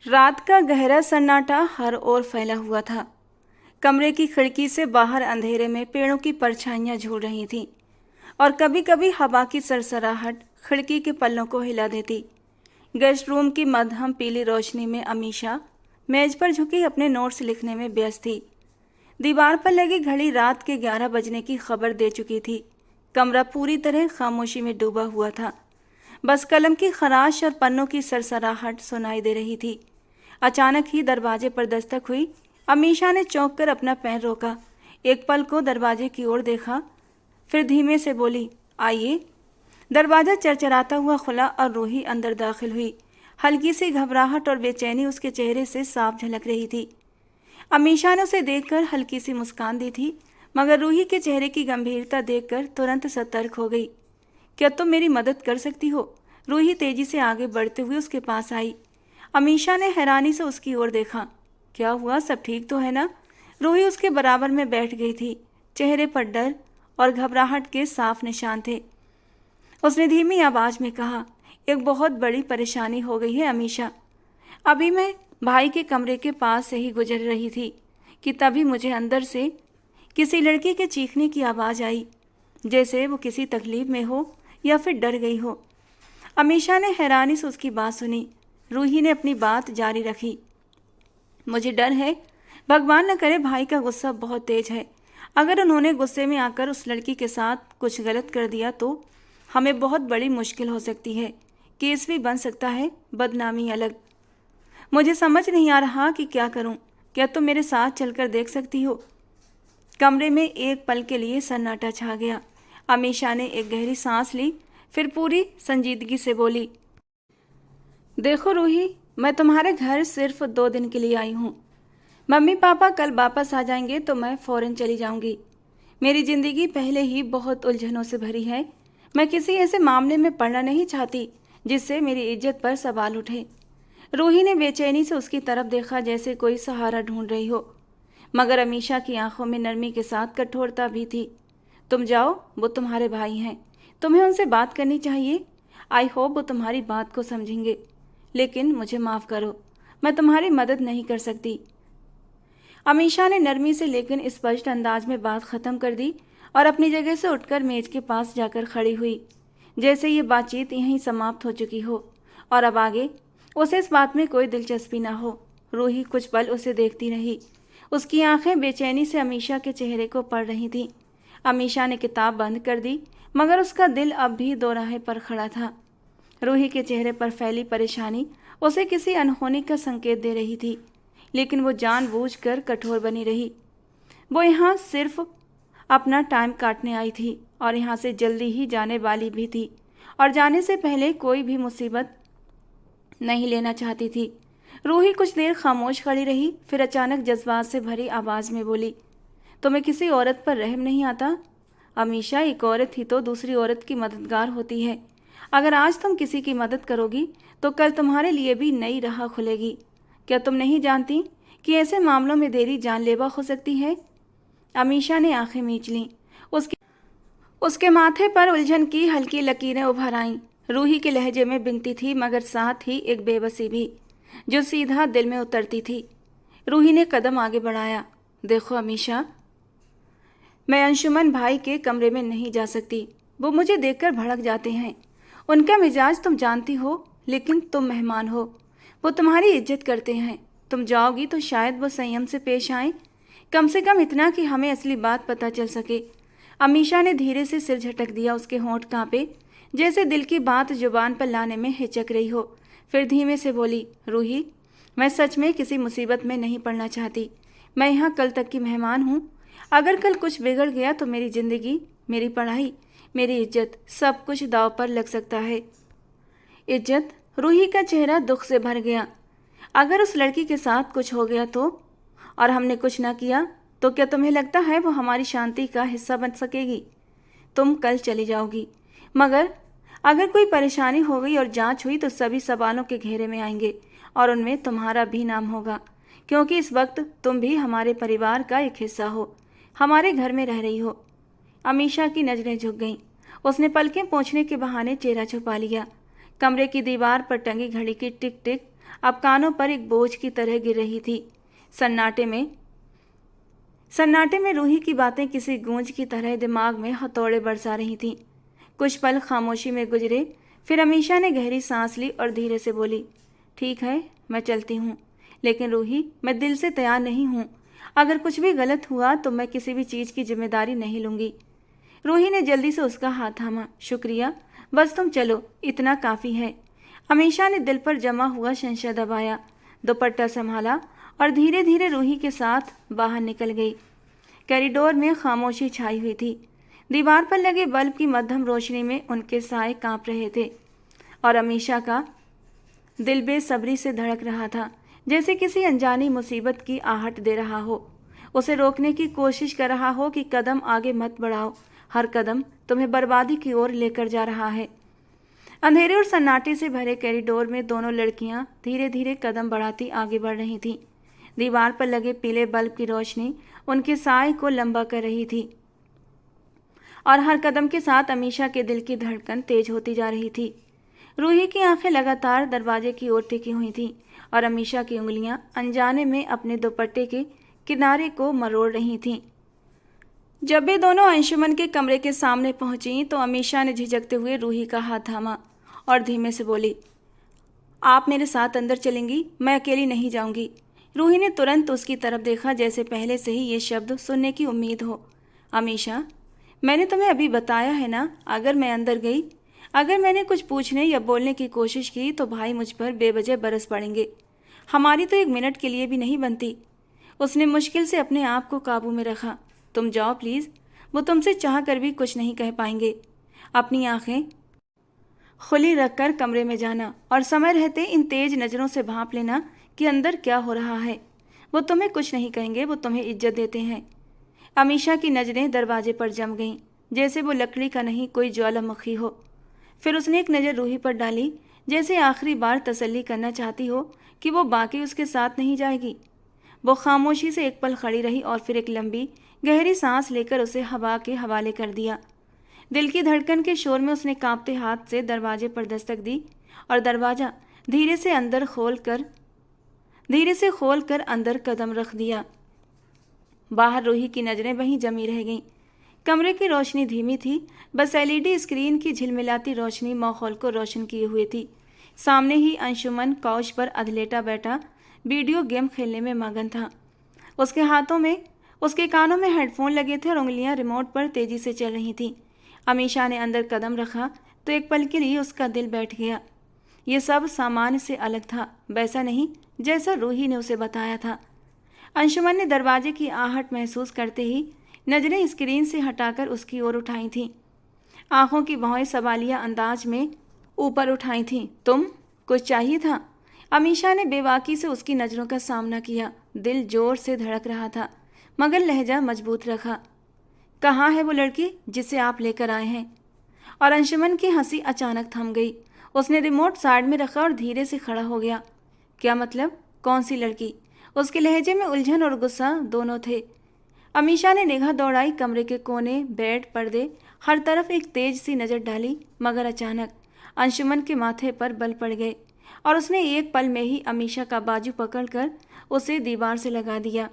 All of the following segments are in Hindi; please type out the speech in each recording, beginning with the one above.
रात का गहरा सन्नाटा हर ओर फैला हुआ था। कमरे की खिड़की से बाहर अंधेरे में पेड़ों की परछाइयां झूल रही थीं और कभी कभी हवा की सरसराहट खिड़की के पल्लों को हिला देती। गेस्ट रूम की मध्यम पीली रोशनी में अमीशा मेज पर झुकी अपने नोट्स लिखने में व्यस्त थी। दीवार पर लगी घड़ी रात के 11 बजने की खबर दे चुकी थी। कमरा पूरी तरह खामोशी में डूबा हुआ था। बस कलम की खराश और पन्नों की सरसराहट सुनाई दे रही थी। अचानक ही दरवाजे पर दस्तक हुई। अमीशा ने चौंक कर अपना पैर रोका, एक पल को दरवाजे की ओर देखा, फिर धीमे से बोली, आइए। दरवाजा चरचराता हुआ खुला और रूही अंदर दाखिल हुई। हल्की सी घबराहट और बेचैनी उसके चेहरे से साफ झलक रही थी। अमीशा ने उसे देखकर हल्की सी मुस्कान दी थी, मगर रूही के चेहरे की गंभीरता देखकर तुरंत सतर्क हो गई। क्या तुम मेरी मदद कर सकती हो? रूही तेजी से आगे बढ़ते हुए उसके पास आई। अमीशा ने हैरानी से उसकी ओर देखा। क्या हुआ, सब ठीक तो है ना? रूही उसके बराबर में बैठ गई थी। चेहरे पर डर और घबराहट के साफ निशान थे। उसने धीमी आवाज में कहा, एक बहुत बड़ी परेशानी हो गई है अमीशा। अभी मैं भाई के कमरे के पास से ही गुजर रही थी कि तभी मुझे अंदर से किसी लड़की के चीखने की आवाज़ आई, जैसे वो किसी तकलीफ में हो या फिर डर गई हो। अमीशा ने हैरानी से उसकी बात सुनी। रूही ने अपनी बात जारी रखी, मुझे डर है, भगवान न करे भाई का गुस्सा बहुत तेज है। अगर उन्होंने गुस्से में आकर उस लड़की के साथ कुछ गलत कर दिया तो हमें बहुत बड़ी मुश्किल हो सकती है। केस भी बन सकता है, बदनामी अलग। मुझे समझ नहीं आ रहा कि क्या करूं। क्या तुम मेरे साथ चलकर देख सकती हो? कमरे में एक पल के लिए सन्नाटा छा गया। अमीशा ने एक गहरी सांस ली, फिर पूरी संजीदगी से बोली, देखो रूही, मैं तुम्हारे घर सिर्फ 2 दिन के लिए आई हूँ। मम्मी पापा कल वापस आ जाएंगे तो मैं फ़ौरन चली जाऊंगी। मेरी ज़िंदगी पहले ही बहुत उलझनों से भरी है। मैं किसी ऐसे मामले में पड़ना नहीं चाहती जिससे मेरी इज्जत पर सवाल उठे। रूही ने बेचैनी से उसकी तरफ देखा, जैसे कोई सहारा ढूंढ रही हो, मगर अमीशा की आंखों में नरमी के साथ कठोरता भी थी। तुम जाओ, वो तुम्हारे भाई हैं, तुम्हें उनसे बात करनी चाहिए। आई होप वो तुम्हारी बात को समझेंगे, लेकिन मुझे माफ़ करो, मैं तुम्हारी मदद नहीं कर सकती। अमीशा ने नरमी से लेकिन स्पष्ट अंदाज में बात ख़त्म कर दी और अपनी जगह से उठकर मेज के पास जाकर खड़ी हुई, जैसे ये बातचीत यहीं समाप्त हो चुकी हो और अब आगे उसे इस बात में कोई दिलचस्पी ना हो। रूही कुछ पल उसे देखती रही। उसकी आंखें बेचैनी से अमीशा के चेहरे को पढ़ रही थीं। अमीशा ने किताब बंद कर दी, मगर उसका दिल अब भी दोराहे पर खड़ा था। रूही के चेहरे पर फैली परेशानी उसे किसी अनहोनी का संकेत दे रही थी, लेकिन वो जानबूझकर कठोर बनी रही। वो यहाँ सिर्फ अपना टाइम काटने आई थी और यहाँ से जल्दी ही जाने वाली भी थी, और जाने से पहले कोई भी मुसीबत नहीं लेना चाहती थी। रूही कुछ देर खामोश खड़ी रही, फिर अचानक जज्बात से भरी आवाज़ में बोली, तुम्हें किसी औरत पर रहम नहीं आता? अमीशा, एक औरत ही तो दूसरी औरत की मददगार होती है। अगर आज तुम किसी की मदद करोगी तो कल तुम्हारे लिए भी नई राह खुलेगी। क्या तुम नहीं जानती कि ऐसे मामलों में देरी जानलेवा हो सकती है? अमीशा ने आंखें मींच लीं। उसके उसके माथे पर उलझन की हल्की लकीरें उभर आईं। रूही के लहजे में बिनती थी, मगर साथ ही एक बेबसी भी, जो सीधा दिल में उतरती थी। रूही ने कदम आगे बढ़ाया। देखो अमीशा, मैं अंशुमन भाई के कमरे में नहीं जा सकती। वो मुझे देखकर भड़क जाते हैं। उनका मिजाज तुम जानती हो, लेकिन तुम मेहमान हो, वो तुम्हारी इज्जत करते हैं। तुम जाओगी तो शायद वो संयम से पेश आए, कम से कम इतना कि हमें असली बात पता चल सके। अमीशा ने धीरे से सिर झटक दिया। उसके होंठ कांपे, जैसे दिल की बात जुबान पर लाने में हिचक रही हो। फिर धीमे से बोली, रूही, मैं सच में किसी मुसीबत में नहीं पड़ना चाहती। मैं यहाँ कल तक की मेहमान हूँ। अगर कल कुछ बिगड़ गया तो मेरी ज़िंदगी, मेरी पढ़ाई, मेरी इज्जत, सब कुछ दांव पर लग सकता है। इज्जत? रूही का चेहरा दुख से भर गया। अगर उस लड़की के साथ कुछ हो गया तो, और हमने कुछ ना किया तो क्या तुम्हें लगता है वो हमारी शांति का हिस्सा बन सकेगी? तुम कल चली जाओगी, मगर अगर कोई परेशानी हो गई और जांच हुई तो सभी सवालों के घेरे में आएंगे और उनमें तुम्हारा भी नाम होगा, क्योंकि इस वक्त तुम भी हमारे परिवार का एक हिस्सा हो, हमारे घर में रह रही हो। अमीशा की नज़रें झुक गईं। उसने पलकें पोंछने के बहाने चेहरा छुपा लिया। कमरे की दीवार पर टंगी घड़ी की टिक टिक अब कानों पर एक बोझ की तरह गिर रही थी। सन्नाटे में रूही की बातें किसी गूंज की तरह दिमाग में हथौड़े बरसा रही थीं। कुछ पल खामोशी में गुजरे, फिर अमीशा ने गहरी सांस ली और धीरे से बोली, ठीक है, मैं चलती हूँ, लेकिन रूही, मैं दिल से तैयार नहीं हूँ। अगर कुछ भी गलत हुआ तो मैं किसी भी चीज़ की जिम्मेदारी नहीं लूँगी। रूही ने जल्दी से उसका हाथ थामा। शुक्रिया, बस तुम चलो, इतना काफ़ी है। अमीशा ने दिल पर जमा हुआ संशय दबाया, दुपट्टा संभाला और धीरे धीरे रूही के साथ बाहर निकल गई। कॉरिडोर में खामोशी छाई हुई थी। दीवार पर लगे बल्ब की मध्यम रोशनी में उनके साए कांप रहे थे और अमीशा का दिल बेसब्री से धड़क रहा था, जैसे किसी अनजानी मुसीबत की आहट दे रहा हो, उसे रोकने की कोशिश कर रहा हो कि कदम आगे मत बढ़ाओ, हर कदम तुम्हें बर्बादी की ओर लेकर जा रहा है। अंधेरे और सन्नाटे से भरे कॉरिडोर में दोनों लड़कियां धीरे धीरे कदम बढ़ाती आगे बढ़ रही थीं। दीवार पर लगे पीले बल्ब की रोशनी उनके साए को लंबा कर रही थी और हर कदम के साथ अमीशा के दिल की धड़कन तेज होती जा रही थी। रूही की आंखें लगातार दरवाजे की ओर टिकी हुई थीं और अमीशा की उंगलियां अनजाने में अपने दुपट्टे के किनारे को मरोड़ रही थीं। जब वे दोनों अंशुमन के कमरे के सामने पहुंची तो अमीशा ने झिझकते हुए रूही का हाथ थामा और धीमे से बोली, आप मेरे साथ अंदर चलेंगी, मैं अकेली नहीं जाऊंगी। रूही ने तुरंत उसकी तरफ देखा, जैसे पहले से ही ये शब्द सुनने की उम्मीद हो। अमीशा, मैंने तुम्हें अभी बताया है ना, अगर मैं अंदर गई, अगर मैंने कुछ पूछने या बोलने की कोशिश की तो भाई मुझ पर बेवजह बरस पड़ेंगे। हमारी तो एक मिनट के लिए भी नहीं बनती। उसने मुश्किल से अपने आप को काबू में रखा। तुम जाओ प्लीज़, वो तुमसे चाह कर भी कुछ नहीं कह पाएंगे। अपनी आंखें खुली रखकर कमरे में जाना और समय रहते इन तेज नज़रों से भांप लेना कि अंदर क्या हो रहा है। वो तुम्हें कुछ नहीं कहेंगे, वो तुम्हें इज्जत देते हैं। अमीशा की नज़रें दरवाजे पर जम गईं, जैसे वो लकड़ी का नहीं कोई ज्वालामुखी हो। फिर उसने एक नज़र रूही पर डाली, जैसे आखिरी बार तसल्ली करना चाहती हो कि वो बाकी उसके साथ नहीं जाएगी। वो खामोशी से एक पल खड़ी रही और फिर एक लंबी गहरी सांस लेकर उसे हवा के हवाले कर दिया। दिल की धड़कन के शोर में उसने कांपते हाथ से दरवाजे पर दस्तक दी और दरवाज़ा धीरे से खोलकर अंदर कदम रख दिया। बाहर रूही की नज़रें वहीं जमी रह गईं। कमरे की रोशनी धीमी थी, बस एलईडी स्क्रीन की झिलमिलाती रोशनी माहौल को रोशन किए हुए थी। सामने ही अंशुमन काउच पर अधलेटा बैठा वीडियो गेम खेलने में मगन था। उसके कानों में हेडफोन लगे थे और उंगलियां रिमोट पर तेजी से चल रही थीं। अमीशा ने अंदर कदम रखा तो एक पल के लिए उसका दिल बैठ गया। ये सब सामान्य से अलग था, वैसा नहीं जैसा रूही ने उसे बताया था। अंशुमन ने दरवाजे की आहट महसूस करते ही नजरें स्क्रीन से हटाकर उसकी ओर उठाई थीं। आंखों की भौहें सवालिया अंदाज में ऊपर उठाई थीं। तुम, कुछ चाहिए था? अमीशा ने बेबाकी से उसकी नज़रों का सामना किया। दिल जोर से धड़क रहा था, मगर लहजा मजबूत रखा। कहाँ है वो लड़की जिसे आप लेकर आए हैं? और अंशुमन की हंसी अचानक थम गई। उसने रिमोट साइड में रखा और धीरे से खड़ा हो गया। क्या मतलब? कौन सी लड़की? उसके लहजे में उलझन और गुस्सा दोनों थे। अमीशा ने निगाह दौड़ाई, कमरे के कोने, बेड, पर्दे, हर तरफ एक तेज सी नज़र डाली, मगर अचानक अंशुमन के माथे पर बल पड़ गए और उसने एक पल में ही अमीशा का बाजू पकड़कर उसे दीवार से लगा दिया।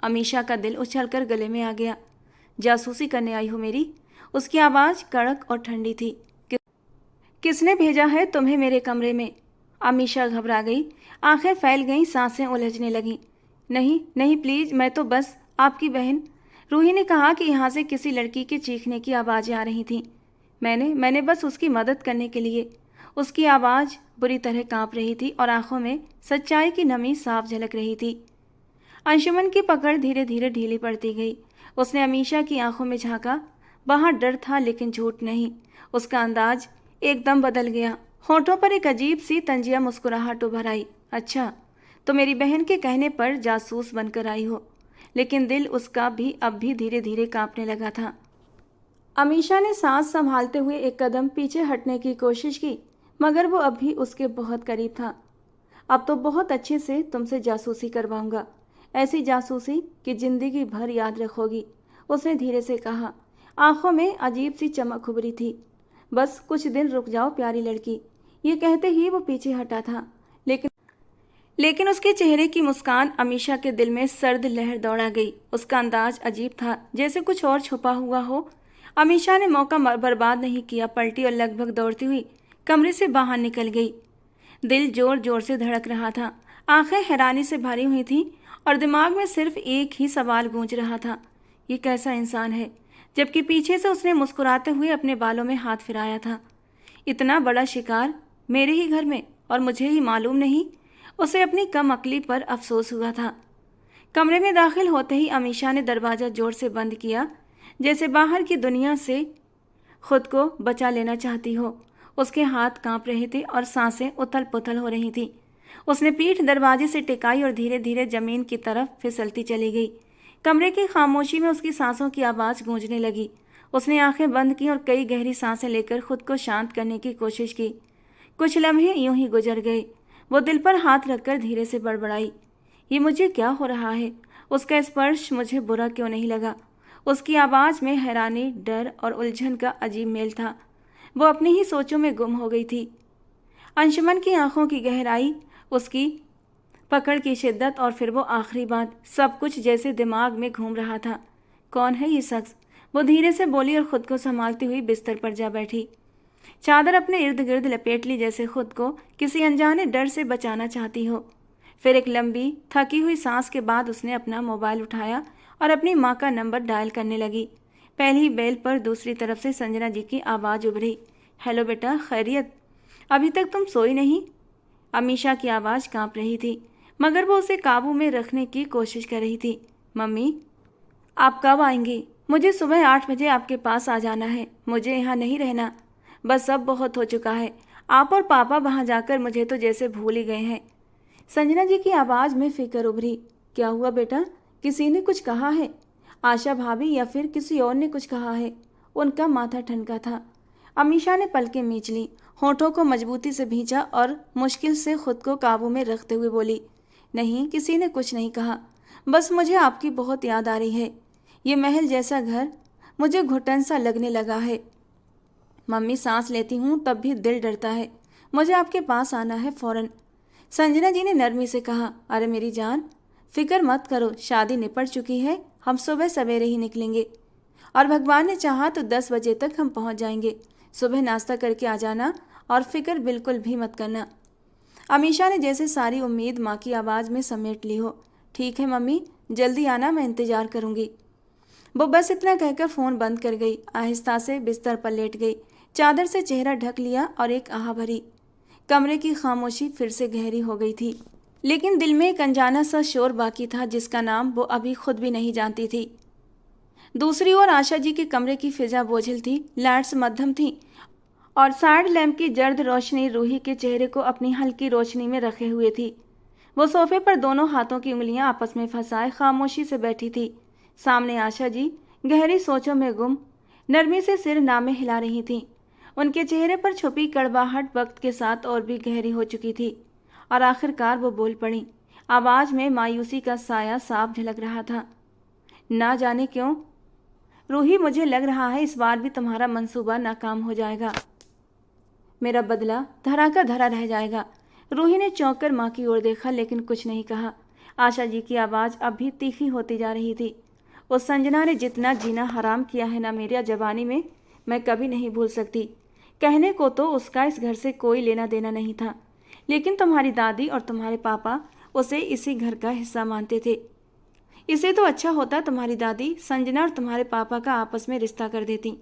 अमीशा का दिल उछलकर गले में आ गया। जासूसी करने आई हो मेरी? उसकी आवाज़ कड़क और ठंडी थी। किसने भेजा है तुम्हें मेरे कमरे में? अमीशा घबरा गई, आंखें फैल गईं, सांसें उलझने लगीं। नहीं नहीं प्लीज़, मैं तो बस आपकी बहन। रूही ने कहा कि यहाँ से किसी लड़की के चीखने की आवाज़ें आ रही थीं। मैंने बस उसकी मदद करने के लिए। उसकी आवाज़ बुरी तरह कांप रही थी और आंखों में सच्चाई की नमी साफ झलक रही थी। अंशुमन की पकड़ धीरे धीरे ढीली पड़ती गई। उसने अमीशा की आंखों में झांका। वहाँ डर था, लेकिन झूठ नहीं। उसका अंदाज एकदम बदल गया। होठों पर एक अजीब सी तंजिया मुस्कुराहट उभर आई। अच्छा, तो मेरी बहन के कहने पर जासूस बनकर आई हो। लेकिन दिल उसका भी अब भी धीरे धीरे कांपने लगा था। अमीशा ने सांस संभालते हुए एक कदम पीछे हटने की कोशिश की, मगर वो अब भी उसके बहुत करीब था। अब तो बहुत अच्छे से तुमसे जासूसी करवाऊंगा, ऐसी जासूसी कि जिंदगी भर याद रखोगी, उसने धीरे से कहा। आंखों में अजीब सी चमक उभरी थी। बस कुछ दिन रुक जाओ प्यारी लड़की। ये कहते ही वो पीछे हटा था, लेकिन लेकिन उसके चेहरे की मुस्कान अमीशा के दिल में सर्द लहर दौड़ा गई। उसका अंदाज अजीब था, जैसे कुछ और छुपा हुआ हो। अमीशा ने मौका बर्बाद नहीं किया, पलटी और लगभग दौड़ती हुई कमरे से बाहर निकल गई। दिल जोर जोर से धड़क रहा था, आंखें हैरानी से भरी हुई थीं और दिमाग में सिर्फ एक ही सवाल गूंज रहा था, ये कैसा इंसान है? जबकि पीछे से उसने मुस्कुराते हुए अपने बालों में हाथ फिराया था। इतना बड़ा शिकार मेरे ही घर में, और मुझे ही मालूम नहीं। उसे अपनी कम अक्ली पर अफसोस हुआ था। कमरे में दाखिल होते ही अमीशा ने दरवाज़ा जोर से बंद किया, जैसे बाहर की दुनिया से खुद को बचा लेना चाहती हो। उसके हाथ कांप रहे थे और सांसें उथल पुथल हो रही थी। उसने पीठ दरवाजे से टिकाई और धीरे धीरे जमीन की तरफ फिसलती चली गई। कमरे की खामोशी में उसकी सांसों की आवाज़ गूंजने लगी। उसने आंखें बंद की और कई गहरी सांसें लेकर खुद को शांत करने की कोशिश की। कुछ लम्हे यूं ही गुजर गए। वो दिल पर हाथ रखकर धीरे से बड़बड़ाई, ये मुझे क्या हो रहा है? उसका स्पर्श मुझे बुरा क्यों नहीं लगा? उसकी आवाज़ में हैरानी, डर और उलझन का अजीब मेल था। वो अपनी ही सोचों में गुम हो गई थी। अंशुमन की आंखों की गहराई, उसकी पकड़ की शिद्दत और फिर वो आखिरी बात, सब कुछ जैसे दिमाग में घूम रहा था। कौन है ये शख्स? वो धीरे से बोली और खुद को संभालती हुई बिस्तर पर जा बैठी। चादर अपने इर्द गिर्द लपेट ली, जैसे खुद को किसी अनजाने डर से बचाना चाहती हो। फिर एक लंबी थकी हुई सांस के बाद उसने अपना मोबाइल उठाया और अपनी माँ का नंबर डायल करने लगी। पहली बेल पर दूसरी तरफ से संजना जी की आवाज़ उभरी, हेलो बेटा, खैरियत? अभी तक तुम सोई नहीं? अमीशा की आवाज़ कांप रही थी, मगर वो उसे काबू में रखने की कोशिश कर रही थी। मम्मी, आप कब आएंगी? मुझे सुबह 8 बजे आपके पास आ जाना है। मुझे यहाँ नहीं रहना, बस अब बहुत हो चुका है। आप और पापा वहाँ जाकर मुझे तो जैसे भूल ही गए हैं। संजना जी की आवाज़ में फिक्र उभरी। क्या हुआ बेटा? किसी ने कुछ कहा है? आशा भाभी या फिर किसी और ने कुछ कहा है? उनका माथा ठनका था। अमीशा ने पलकें मींच ली, होठों को मजबूती से भींचा और मुश्किल से खुद को काबू में रखते हुए बोली, नहीं, किसी ने कुछ नहीं कहा। बस मुझे आपकी बहुत याद आ रही है। ये महल जैसा घर मुझे घुटन सा लगने लगा है। मम्मी, सांस लेती हूँ तब भी दिल डरता है। मुझे आपके पास आना है फ़ौरन। संजना जी ने नरमी से कहा, अरे मेरी जान, फिक्र मत करो, शादी निपट चुकी है। हम सुबह सवेरे ही निकलेंगे और भगवान ने चाहा तो 10 बजे तक हम पहुँच जाएंगे। सुबह नाश्ता करके आ जाना और फिक्र बिल्कुल भी मत करना। अमीशा ने जैसे सारी उम्मीद माँ की आवाज़ में समेट ली हो। ठीक है मम्मी, जल्दी आना, मैं इंतज़ार करूँगी। वो बस इतना कहकर फ़ोन बंद कर गई। आहिस्ता से बिस्तर पर लेट गई, चादर से चेहरा ढक लिया और एक आह भरी। कमरे की खामोशी फिर से गहरी हो गई थी, लेकिन दिल में एक अनजाना सा शोर बाकी था जिसका नाम वो अभी खुद भी नहीं जानती थी। दूसरी ओर आशा जी के कमरे की फिजा बोझिल थी, लाइट्स मध्यम थी और साइड लैंप की जर्द रोशनी रूही के चेहरे को अपनी हल्की रोशनी में रखे हुए थी। वो सोफे पर दोनों हाथों की उंगलियां आपस में फंसाए खामोशी से बैठी थी। सामने आशा जी गहरी सोचों में गुम नरमी से सिर नामे हिला रही थीं। उनके चेहरे पर छुपी कड़वाहट वक्त के साथ और भी गहरी हो चुकी थी और आखिरकार वो बोल पड़ी। आवाज़ में मायूसी का साया साफ झलक रहा था, ना जाने क्यों रूही, मुझे लग रहा है इस बार भी तुम्हारा मंसूबा नाकाम हो जाएगा। मेरा बदला धरा का धरा रह जाएगा। रूही ने चौंक कर माँ की ओर देखा, लेकिन कुछ नहीं कहा। आशा जी की आवाज़ अब भी तीखी होती जा रही थी। उस संजना ने जितना जीना हराम किया है ना मेरी जवानी में, मैं कभी नहीं भूल सकती। कहने को तो उसका इस घर से कोई लेना देना नहीं था, लेकिन तुम्हारी दादी और तुम्हारे पापा उसे इसी घर का हिस्सा मानते थे। इसे तो अच्छा होता तुम्हारी दादी संजना और तुम्हारे पापा का आपस में रिश्ता कर देती,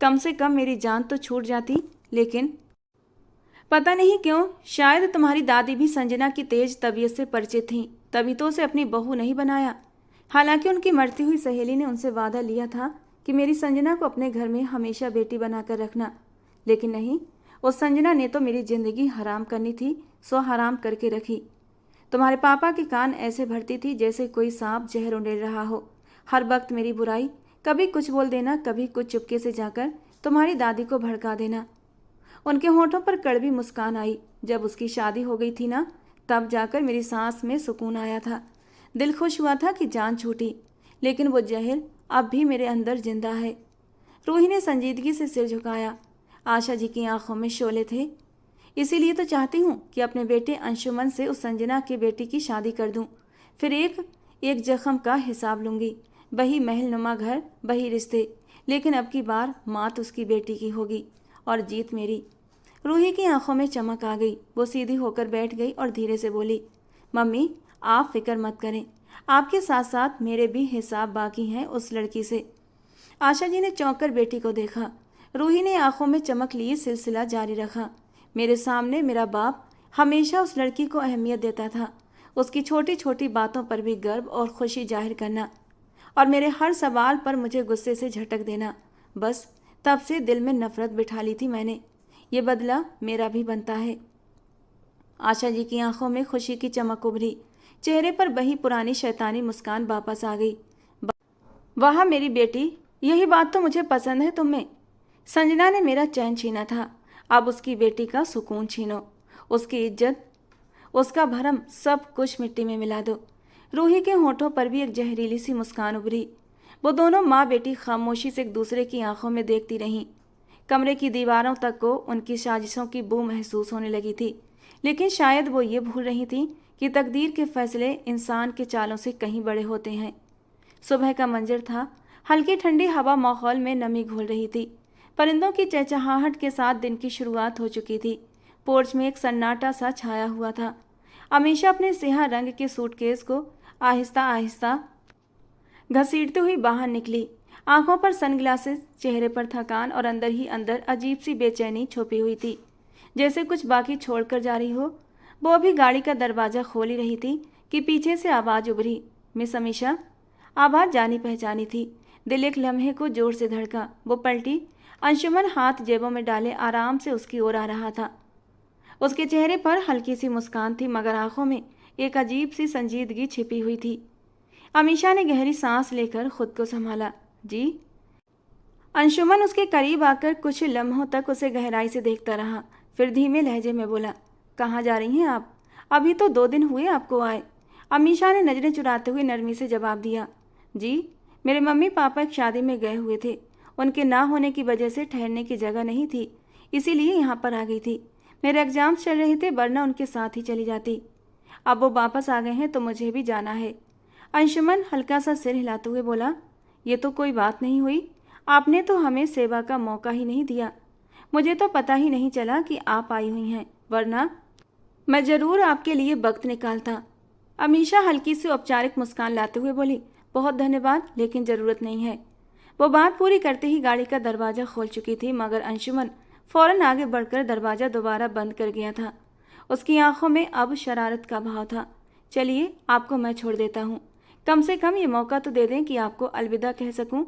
कम से कम मेरी जान तो छूट जाती। लेकिन पता नहीं क्यों, शायद तुम्हारी दादी भी संजना की तेज तबीयत से परिचित थीं, तभी तो उसे अपनी बहू नहीं बनाया। हालांकि उनकी मरती हुई सहेली ने उनसे वादा लिया था कि मेरी संजना को अपने घर में हमेशा बेटी बनाकर रखना, लेकिन नहीं, उस संजना ने तो मेरी ज़िंदगी हराम करनी थी, सो हराम करके रखी। तुम्हारे पापा के कान ऐसे भरती थी जैसे कोई सांप जहर उंडेल रहा हो। हर वक्त मेरी बुराई, कभी कुछ बोल देना, कभी कुछ चुपके से जाकर तुम्हारी दादी को भड़का देना। उनके होठों पर कड़वी मुस्कान आई। जब उसकी शादी हो गई थी ना, तब जाकर मेरी सांस में सुकून आया था। दिल खुश हुआ था कि जान छूटी, लेकिन वो जहर अब भी मेरे अंदर जिंदा है। रूही ने संजीदगी से सिर झुकाया। आशा जी की आंखों में शोले थे। इसीलिए तो चाहती हूँ कि अपने बेटे अंशुमन से उस संजना की बेटी की शादी कर दूँ। फिर एक एक जख्म का हिसाब लूँगी। वही महलनुमा घर, वही रिश्ते, लेकिन अब की बार मात उसकी बेटी की होगी और जीत मेरी। रूही की आंखों में चमक आ गई। वो सीधी होकर बैठ गई और धीरे से बोली, मम्मी आप फिक्र मत करें, आपके साथ साथ मेरे भी हिसाब बाकी हैं उस लड़की से। आशा जी ने चौंक कर बेटी को देखा। रूही ने आंखों में चमक लिए सिलसिला जारी रखा, मेरे सामने मेरा बाप हमेशा उस लड़की को अहमियत देता था, उसकी छोटी छोटी बातों पर भी गर्व और खुशी जाहिर करना, और मेरे हर सवाल पर मुझे गुस्से से झटक देना। बस तब से दिल में नफरत बिठा ली थी मैंने। ये बदला मेरा भी बनता है। आशा जी की आंखों में खुशी की चमक उभरी, चेहरे पर वही पुरानी शैतानी मुस्कान वापस आ गई। वाह मेरी बेटी, यही बात तो मुझे पसंद है तुम में। संजना ने मेरा चैन छीना था, अब उसकी बेटी का सुकून छीनो। उसकी इज्जत, उसका भरम, सब कुछ मिट्टी में मिला दो। रूही के होठों पर भी एक जहरीली सी मुस्कान उभरी। वो दोनों माँ बेटी खामोशी से एक दूसरे की आंखों में देखती रहीं। कमरे की दीवारों तक को उनकी साजिशों की बू महसूस होने लगी थी, लेकिन शायद वो ये भूल रही थी कि तकदीर के फैसले इंसान के चालों से कहीं बड़े होते हैं। सुबह का मंजर था, हल्की ठंडी हवा माहौल में नमी घोल रही थी। परिंदों की चहचहाहट के साथ दिन की शुरुआत हो चुकी थी। पोर्च में एक सन्नाटा सा छाया हुआ था। अमीशा अपने सियाह रंग के सूटकेस को आहिस्ता आहिस्ता घसीटती हुई बाहर निकली। आंखों पर सनग्लासेस, चेहरे पर थकान और अंदर ही अंदर अजीब सी बेचैनी छुपी हुई थी, जैसे कुछ बाकी छोड़कर जा रही हो। वो अभी गाड़ी का दरवाज़ा खोल ही रही थी कि पीछे से आवाज़ उभरी, मिस अमीशा। आवाज़ जानी पहचानी थी। दिल एक लम्हे को जोर से धड़का। वो पलटी। अंशुमन हाथ जेबों में डाले आराम से उसकी ओर आ रहा था। उसके चेहरे पर हल्की सी मुस्कान थी, मगर आंखों में एक अजीब सी संजीदगी छिपी हुई थी। अमीशा ने गहरी सांस लेकर खुद को संभाला। जी। अंशुमन उसके करीब आकर कुछ लम्हों तक उसे गहराई से देखता रहा, फिर धीमे लहजे में बोला, कहाँ जा रही हैं आप? अभी तो 2 दिन हुए आपको आए। अमीशा ने नजरें चुराते हुए नरमी से जवाब दिया, जी मेरे मम्मी पापा एक शादी में गए हुए थे, उनके ना होने की वजह से ठहरने की जगह नहीं थी, इसीलिए यहाँ पर आ गई थी। मेरे एग्जाम्स चल रहे थे, वरना उनके साथ ही चली जाती। अब वो वापस आ गए हैं तो मुझे भी जाना है। अंशुमन हल्का सा सिर हिलाते हुए बोला, ये तो कोई बात नहीं हुई, आपने तो हमें सेवा का मौका ही नहीं दिया। मुझे तो पता ही नहीं चला कि आप आई हुई हैं, वरना मैं ज़रूर आपके लिए वक्त निकालता। अमीशा हल्की सी औपचारिक मुस्कान लाते हुए बोली, बहुत धन्यवाद, लेकिन ज़रूरत नहीं है। वो बात पूरी करते ही गाड़ी का दरवाज़ा खोल चुकी थी, मगर अंशुमन फ़ौरन आगे बढ़कर दरवाज़ा दोबारा बंद कर गया था। उसकी आंखों में अब शरारत का भाव था। चलिए आपको मैं छोड़ देता हूँ, कम से कम ये मौका तो दे दें कि आपको अलविदा कह सकूं।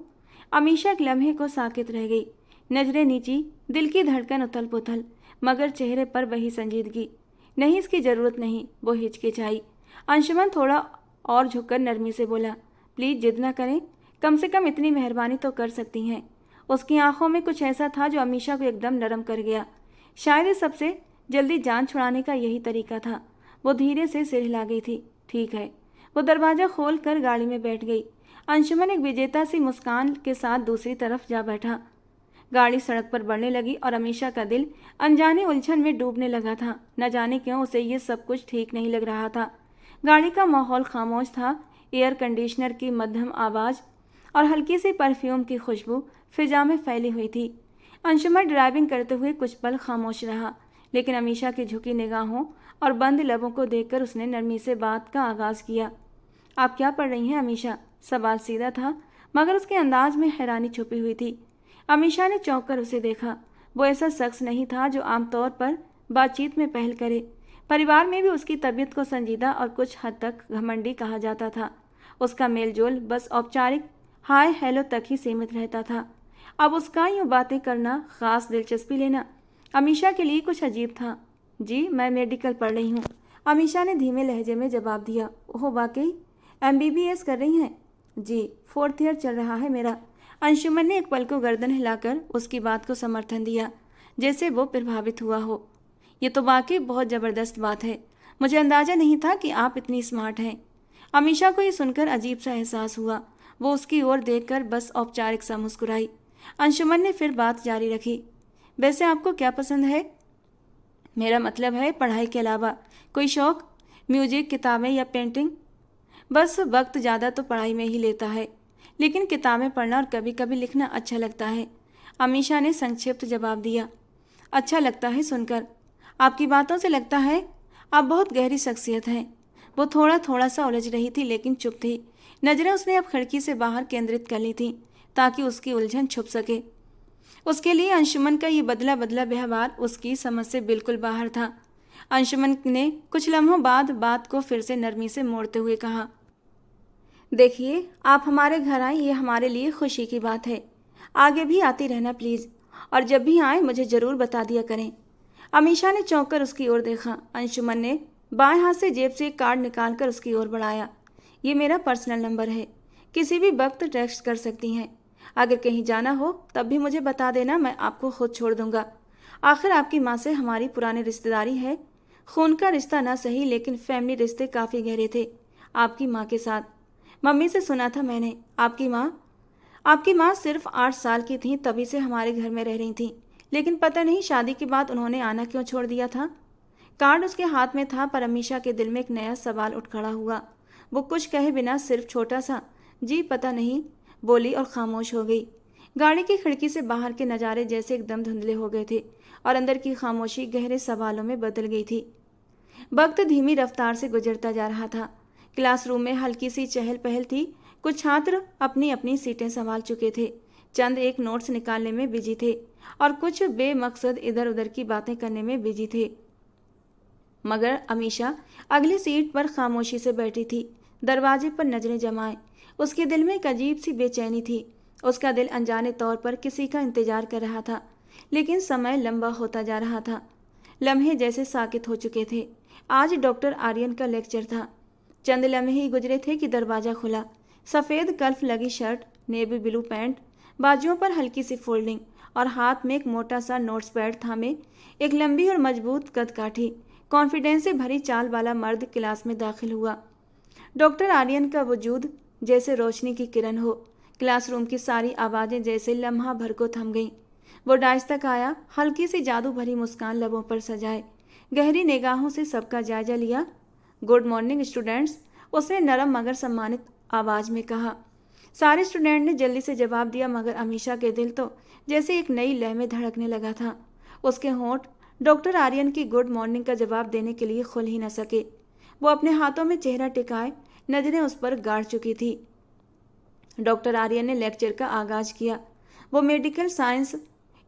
अमीशा एक लम्हे को साकित रह गई, नजरें नीची, दिल की धड़कन उथल पुथल, मगर चेहरे पर वही संजीदगी। नहीं, इसकी ज़रूरत नहीं, वो हिचकिचाई। अंशुमन थोड़ा और झुककर नरमी से बोला, प्लीज़ जिद ना करें, कम से कम इतनी मेहरबानी तो कर सकती हैं। उसकी आंखों में कुछ ऐसा था जो अमीशा को एकदम नरम कर गया। शायद इस सबसे जल्दी जान छुड़ाने का यही तरीका था। वो धीरे से सिर हिला गई थी। ठीक है। वो दरवाज़ा खोल कर गाड़ी में बैठ गई। अंशुमन एक विजेता सी मुस्कान के साथ दूसरी तरफ जा बैठा। गाड़ी सड़क पर बढ़ने लगी और अमीशा का दिल अनजाने उलझन में डूबने लगा था। न जाने क्यों उसे ये सब कुछ ठीक नहीं लग रहा था। गाड़ी का माहौल खामोश था। एयर कंडीशनर की मध्यम आवाज़ और हल्की सी परफ्यूम की खुशबू फिजा में फैली हुई थी। अंशुमन ड्राइविंग करते हुए कुछ पल खामोश रहा, लेकिन अमीशा की झुकी निगाहों और बंद लबों को देखकर उसने नरमी से बात का आगाज़ किया। आप क्या पढ़ रही हैं अमीशा? सवाल सीधा था, मगर उसके अंदाज में हैरानी छुपी हुई थी। अमीशा ने चौंक कर उसे देखा। वो ऐसा शख्स नहीं था जो आमतौर पर बातचीत में पहल करे। परिवार में भी उसकी तबीयत को संजीदा और कुछ हद तक घमंडी कहा जाता था। उसका मेलजोल बस औपचारिक हाय हेलो तक ही सीमित रहता था। अब उसका यूँ बातें करना, ख़ास दिलचस्पी लेना, अमीशा के लिए कुछ अजीब था। जी मैं मेडिकल पढ़ रही हूँ, अमीशा ने धीमे लहजे में जवाब दिया। ओह वाकई, MBBS कर रही हैं? जी, 4th ईयर चल रहा है मेरा। अंशुमन ने एक पल को गर्दन हिलाकर उसकी बात को समर्थन दिया, जैसे वो प्रभावित हुआ हो। ये तो वाकई बहुत ज़बरदस्त बात है, मुझे अंदाज़ा नहीं था कि आप इतनी स्मार्ट हैं। अमीशा को ये सुनकर अजीब सा एहसास हुआ। वो उसकी ओर देखकर बस औपचारिक सा मुस्कुराई। अंशुमन ने फिर बात जारी रखी, वैसे आपको क्या पसंद है? मेरा मतलब है पढ़ाई के अलावा कोई शौक, म्यूजिक, किताबें या पेंटिंग। बस वक्त ज़्यादा तो पढ़ाई में ही लेता है, लेकिन किताबें पढ़ना और कभी कभी लिखना अच्छा लगता है। अमीशा ने संक्षिप्त जवाब दिया। अच्छा लगता है सुनकर। आपकी बातों से लगता है आप बहुत गहरी शख्सियत हैं। वो थोड़ा थोड़ा सा उलझ रही थी लेकिन चुप थी। नजरें उसने अब खिड़की से बाहर केंद्रित कर ली थी ताकि उसकी उलझन छुप सके। उसके लिए अंशुमन का ये बदला बदला व्यवहार उसकी समझ से बिल्कुल बाहर था। अंशुमन ने कुछ लम्हों बाद बात को फिर से नरमी से मोड़ते हुए कहा, देखिए, आप हमारे घर आए ये हमारे लिए खुशी की बात है। आगे भी आती रहना प्लीज़, और जब भी आए मुझे ज़रूर बता दिया करें। अमीशा ने चौंक कर उसकी ओर देखा। अंशुमन ने बाएं हाथ से जेब से एक कार्ड निकालकर उसकी ओर बढ़ाया। ये मेरा पर्सनल नंबर है, किसी भी वक्त टेक्स्ट कर सकती हैं। अगर कहीं जाना हो तब भी मुझे बता देना, मैं आपको खुद छोड़ दूंगा। आखिर आपकी माँ से हमारी पुरानी रिश्तेदारी है। खून का रिश्ता ना सही लेकिन फैमिली रिश्ते काफ़ी गहरे थे आपकी माँ के साथ। मम्मी से सुना था मैंने। आपकी माँ सिर्फ 8 साल की थी तभी से हमारे घर में रह रही थी, लेकिन पता नहीं शादी के बाद उन्होंने आना क्यों छोड़ दिया था। कार्ड उसके हाथ में था पर अमीशा के दिल में एक नया सवाल उठ खड़ा हुआ। वो कुछ कहे बिना सिर्फ छोटा सा जी पता नहीं बोली और खामोश हो गई। गाड़ी की खिड़की से बाहर के नज़ारे जैसे एकदम धुंधले हो गए थे और अंदर की खामोशी गहरे सवालों में बदल गई थी। वक्त धीमी रफ्तार से गुजरता जा रहा था। क्लासरूम में हल्की सी चहल पहल थी। कुछ छात्र अपनी अपनी सीटें संभाल चुके थे, चंद एक नोट्स निकालने में बिजी थे और कुछ बेमकसद इधर उधर की बातें करने में बिजी थे। मगर अमीशा अगली सीट पर खामोशी से बैठी थी, दरवाजे पर नजरें जमाए। उसके दिल में एक अजीब सी बेचैनी थी। उसका दिल अनजाने तौर पर किसी का इंतजार कर रहा था, लेकिन समय लंबा होता जा रहा था। लम्हे जैसे साकित हो चुके थे। आज डॉक्टर आर्यन का लेक्चर था। चंद लम्हे ही गुजरे थे कि दरवाज़ा खुला। सफ़ेद कल्फ लगी शर्ट, नेवी ब्लू पैंट, बाजुओं पर हल्की सी फोल्डिंग और हाथ में एक मोटा सा नोट्स पैड थामे एक लंबी और मजबूत कदकाठी, कॉन्फिडेंस से भरी चाल वाला मर्द क्लास में दाखिल हुआ। डॉक्टर आर्यन का वजूद जैसे रोशनी की किरण हो। क्लासरूम की सारी आवाज़ें जैसे लम्हा भर को थम गईं। वो डाइस तक आया, हल्की सी जादू भरी मुस्कान लबों पर सजाए, गहरी निगाहों से सबका जायजा लिया। गुड मॉर्निंग स्टूडेंट्स, उसने नरम मगर सम्मानित आवाज़ में कहा। सारे स्टूडेंट ने जल्दी से जवाब दिया, मगर अमीशा के दिल तो जैसे एक नई लय में धड़कने लगा था। उसके होंठ डॉक्टर आर्यन की गुड मॉर्निंग का जवाब देने के लिए खुल ही न सके। वो अपने हाथों में चेहरा टिकाए नजरें उस पर गाड़ चुकी थी। डॉक्टर आर्यन ने लेक्चर का आगाज किया। वो मेडिकल साइंस,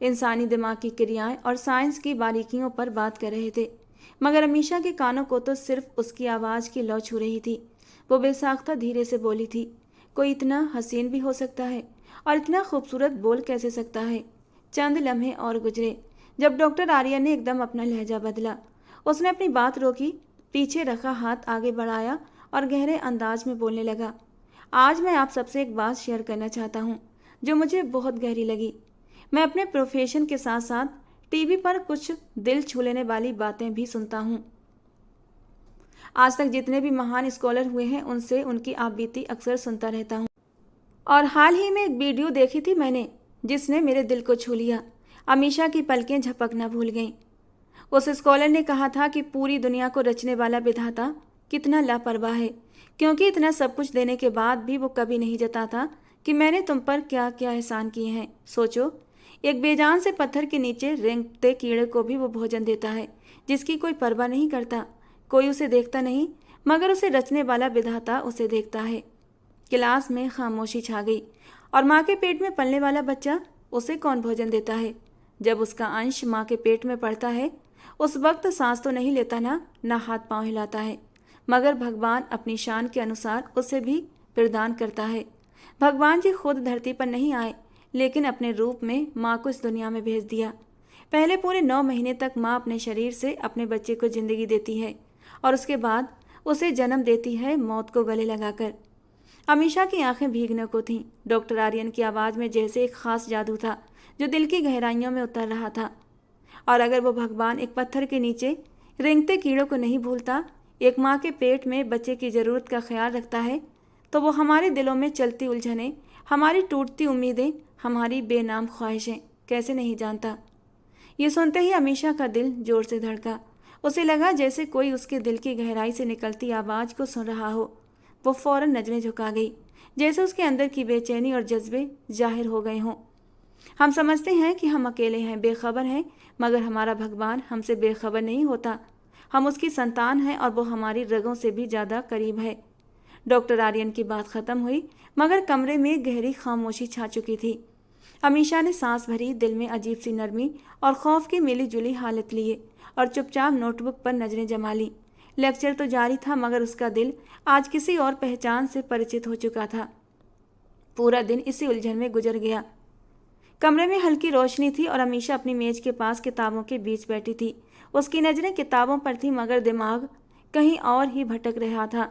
इंसानी दिमाग की क्रियाएं और साइंस की बारीकियों पर बात कर रहे थे, मगर अमीशा के कानों को तो सिर्फ उसकी आवाज़ की लौ छू रही थी। वो बेसाख्ता धीरे से बोली थी, कोई इतना हसीन भी हो सकता है और इतना खूबसूरत बोल कैसे सकता है। चंद लम्हे और गुजरे जब डॉक्टर आर्यन ने एकदम अपना लहजा बदला। उसने अपनी बात रोकी, पीछे रखा हाथ आगे बढ़ाया और गहरे अंदाज में बोलने लगा। आज मैं आप सबसे एक बात शेयर करना चाहता हूँ जो मुझे बहुत गहरी लगी। मैं अपने प्रोफेशन के साथ साथ टीवी पर कुछ दिल छू लेने वाली बातें भी सुनता हूँ। आज तक जितने भी महान स्कॉलर हुए हैं उनसे उनकी आपबीती अक्सर सुनता रहता हूँ, और हाल ही में एक वीडियो देखी थी मैंने जिसने मेरे दिल को छू लिया। अमीशा की पलकें झपकना भूल गईं। उस स्कॉलर ने कहा था कि पूरी दुनिया को रचने वाला विधाता कितना लापरवाह है, क्योंकि इतना सब कुछ देने के बाद भी वो कभी नहीं जताता कि मैंने तुम पर क्या क्या एहसान किए हैं। सोचो, एक बेजान से पत्थर के नीचे रेंगते कीड़े को भी वो भोजन देता है, जिसकी कोई परवाह नहीं करता। कोई उसे देखता नहीं, मगर उसे रचने वाला विधाता उसे देखता है। क्लास में खामोशी छा गई। और माँ के पेट में पलने वाला बच्चा, उसे कौन भोजन देता है? जब उसका अंश माँ के पेट में पड़ता है उस वक्त सांस तो नहीं लेता ना हाथ पांव हिलाता है, मगर भगवान अपनी शान के अनुसार उसे भी प्रदान करता है। भगवान जी खुद धरती पर नहीं आए, लेकिन अपने रूप में माँ को इस दुनिया में भेज दिया। पहले पूरे 9 महीने तक माँ अपने शरीर से अपने बच्चे को जिंदगी देती है और उसके बाद उसे जन्म देती है मौत को गले लगाकर। अमीशा की आंखें भीगने को थीं। डॉक्टर आर्यन की आवाज़ में जैसे एक खास जादू था जो दिल की गहराइयों में उतर रहा था। और अगर वो भगवान एक पत्थर के नीचे रेंगते कीड़ों को नहीं भूलता, एक माँ के पेट में बच्चे की ज़रूरत का ख्याल रखता है, तो वो हमारे दिलों में चलती उलझनें, हमारी टूटती उम्मीदें, हमारी बेनाम ख्वाहिशें कैसे नहीं जानता। ये सुनते ही अमीशा का दिल जोर से धड़का। उसे लगा जैसे कोई उसके दिल की गहराई से निकलती आवाज़ को सुन रहा हो। वो फौरन नजरें झुका गई, जैसे उसके अंदर की बेचैनी और जज्बे जाहिर हो गए हों। हम समझते हैं कि हम अकेले हैं, बेखबर हैं, मगर हमारा भगवान हमसे बेखबर नहीं होता। हम उसकी संतान हैं और वो हमारी रगों से भी ज़्यादा करीब है। डॉक्टर आर्यन की बात खत्म हुई, मगर कमरे में गहरी खामोशी छा चुकी थी। अमीशा ने सांस भरी, दिल में अजीब सी नरमी और खौफ की मिली जुली हालत लिए और चुपचाप नोटबुक पर नजरें जमा ली। लेक्चर तो जारी था, मगर उसका दिल आज किसी और पहचान से परिचित हो चुका था। पूरा दिन इसी उलझन में गुजर गया। कमरे में हल्की रोशनी थी और अमीशा अपनी मेज के पास किताबों के बीच बैठी थी। उसकी नज़रें किताबों पर थी, मगर दिमाग कहीं और ही भटक रहा था।